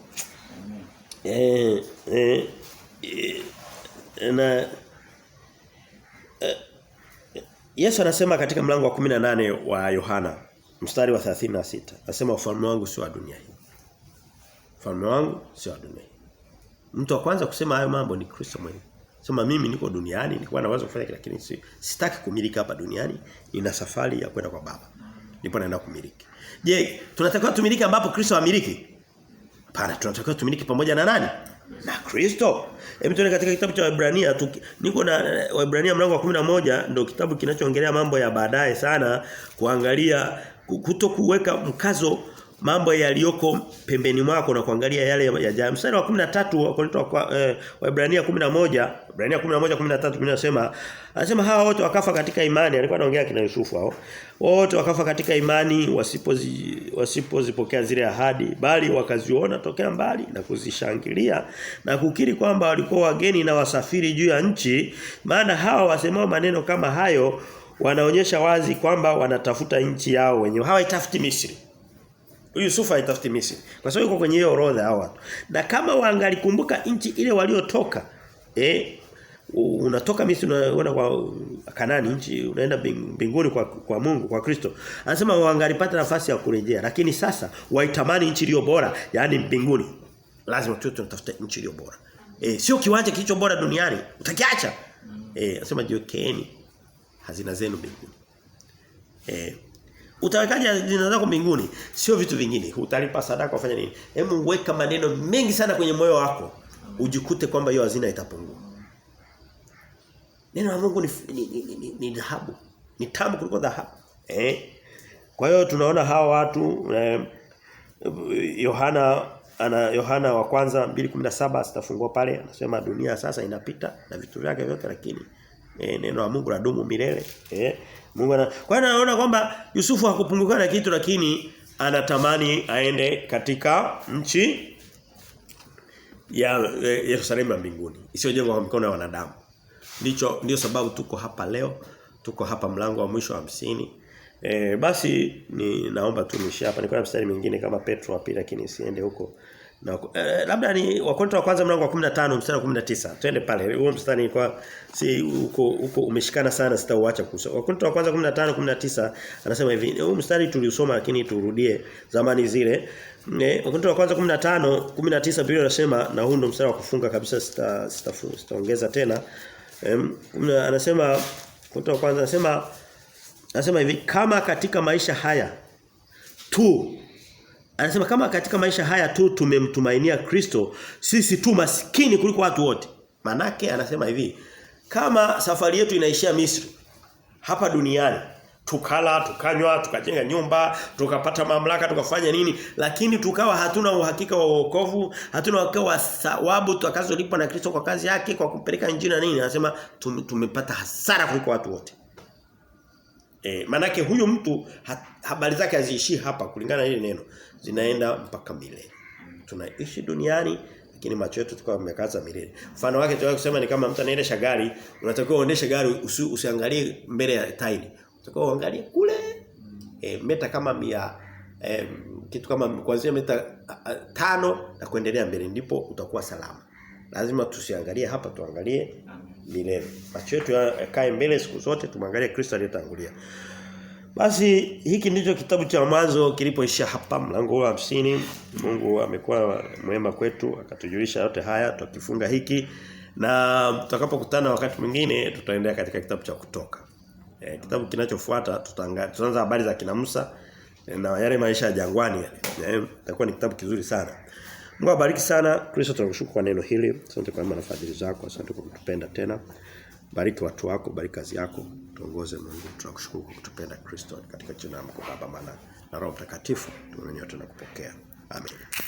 Yesu anasema katika mlango wa 18 wa Yohana, mstari wa 36. Anasema ufalme wangu sio wa dunia hii. Ufalme wangu sio wa dunia hii. Mtu wa kwanza kusema hayo mambo ni Kristo mwenyewe. Sema mimi niko duniani, nilikuwa naweza kufanya kila kitu, sitaki kumiliki hapa duniani, nina safari ya kwenda kwa Baba. Nipo naenda kumiliki. Je, tunatakiwa tumiliki ambapo Kristo amiliki? Hapana, tunatakiwa tumiliki pamoja na nani? Na Kristo. Hebu tuone katika kitabu cha Waebrania, niko na Waebrania mlango wa 11 ndio kitabu kinachoongelea mambo ya baadaye sana, kuangalia kutokuweka mkazo mambo yaliyoko pembeni mwako na kuangalia yale ya mstari wa 13 wa Korinto Waebrania 11, Waebrania 11:13 anasema hawa wote wakafa katika imani. Alikuwa anaongea kina Yusufu hao. Wote wakafa katika imani wasipozipokea zile ahadi, bali wakaziona tokea mbali na kuzishangilia na kukiri kwamba walikuwa wageni na wasafiri juu ya nchi. Maana hawa wasemao maneno kama hayo wanaonyesha wazi kwamba wanatafuta nchi yao wenyewe. Hawaitafuti Misri. Yusufu haitafuti Misri. Kwa sababu yuko kwenye hiyo orodha hao watu. Na kama waangalikumbuka nchi ile waliotoka, unatoka Misri unaenda kwa Kanaani, nchi unaenda mbinguni kwa Mungu, kwa Kristo. Anasema waangalipata nafasi ya kurejea, lakini sasa waitamani nchi iliyo bora, yani mbinguni. Lazima tunatafuta nchi iliyo bora. Sio kiwanja kilicho bora duniani, utakiacha. Anasema jiwekeni hazina zenu mbinguni. Utawekaje hazina zako mbinguni? Sio vitu vingine. Utalipa sadaka ufanye nini? Hebu weka maneno mengi sana kwenye moyo wako. Ujikute kwamba hiyo hazina itapungua. Neno la Mungu ni dhahabu. Ni tamu kuliko dhahabu. Kwa hiyo tunaona hawa watu Yohana wa kwanza 2:17 sitafungua pale, anasema dunia sasa inapita na vitu vyake vyote, lakini neno la Mungu ladumu milele. Mungu kwa hiyo anaona kwamba Yusufu hakupungukiwa na kitu, lakini anatamani aende katika nchi ya Yerusalemu ya mbinguni, isiyojengwa kwa mikono ya wanadamu. Ndio sababu tuko hapa leo, tuko hapa mlango wa mwisho wa 50. Basi naomba tu niishie hapa. Niko na mstari mwingine kama Petro wa pili lakini siende huko. Na labda ni Wakorintho wa kwanza mlango wa 15 mstari wa 19. Twende pale. Huo mstari kwa si huko umeshikana sana, sitauacha kusoma. Wakorintho wa kwanza 15:19 anasema hivi. Huu mstari tuliusoma lakini turudie zamani zile. Wakorintho wa kwanza 15:19 Biblia inasema, na huu ndio mstari wa kufunga kabisa, sitaongeza tena. Anasema Wakorintho wa kwanza anasema hivi, kama katika maisha haya tu, anasema kama katika maisha haya tu tumemtumainia Kristo, sisi tu maskini kuliko watu wote. Manake anasema hivi, kama safari yetu inaishia Misri hapa duniani, tukala, tukanywa, tukajenga nyumba, tukapata mamlaka, tukafanya nini, lakini tukawa hatuna uhakika wa wokovu, hatuna uhakika wa thawabu tutakazolipwa na Kristo kwa kazi yake, kwa kupeleka injili na nini, anasema tumepata hasara kuliko watu wote. Manake huyu mtu habari zake haziishi hapa kulingana na ile neno, zinaenda mpaka milele. Tunaishi duniani lakini macho yetu tukawa yamekaza milele. Mfano wake tunaweza kusema ni kama mtu anaendesha gari, unatakiwa uendeshe gari usiangalie mbele ya tairi. Unatakiwa uangalie kule meta kama 100 kitu kama kuanzia meta 5 na kuendelea mbele, ndipo utakuwa salama. Lazima tusiangalie hapa, tuangalie milele. Macho yetu yakae mbele siku zote, tumwangalie Kristo aliyetangulia. Basi hiki ndicho kitabu cha Mwanzo kilipoishia hapa mlango wa 50. Mungu amekuwa mwema kwetu, akatujulisha yote haya, tukifunga hiki na tutakapokutana wakati mwingine tutaendelea katika kitabu cha Kutoka. Kitabu kinachofuata tutaanza habari za kina Musa na yale maisha ya jangwani yale. Itakuwa ni kitabu kizuri sana. Mungu abariki sana. Kristo tunakushukuru kwa neno hili. Asante kwa neema na fadhili zako. Asante kwa kutupenda tena. Bariki watu wako, bariki kazi yako. Tuongoze Mungu. Tunakushukuru kwa kutupenda Kristo katika jina lako Baba, Mwana na Roho Mtakatifu. Tumenyote na kupokea. Amen.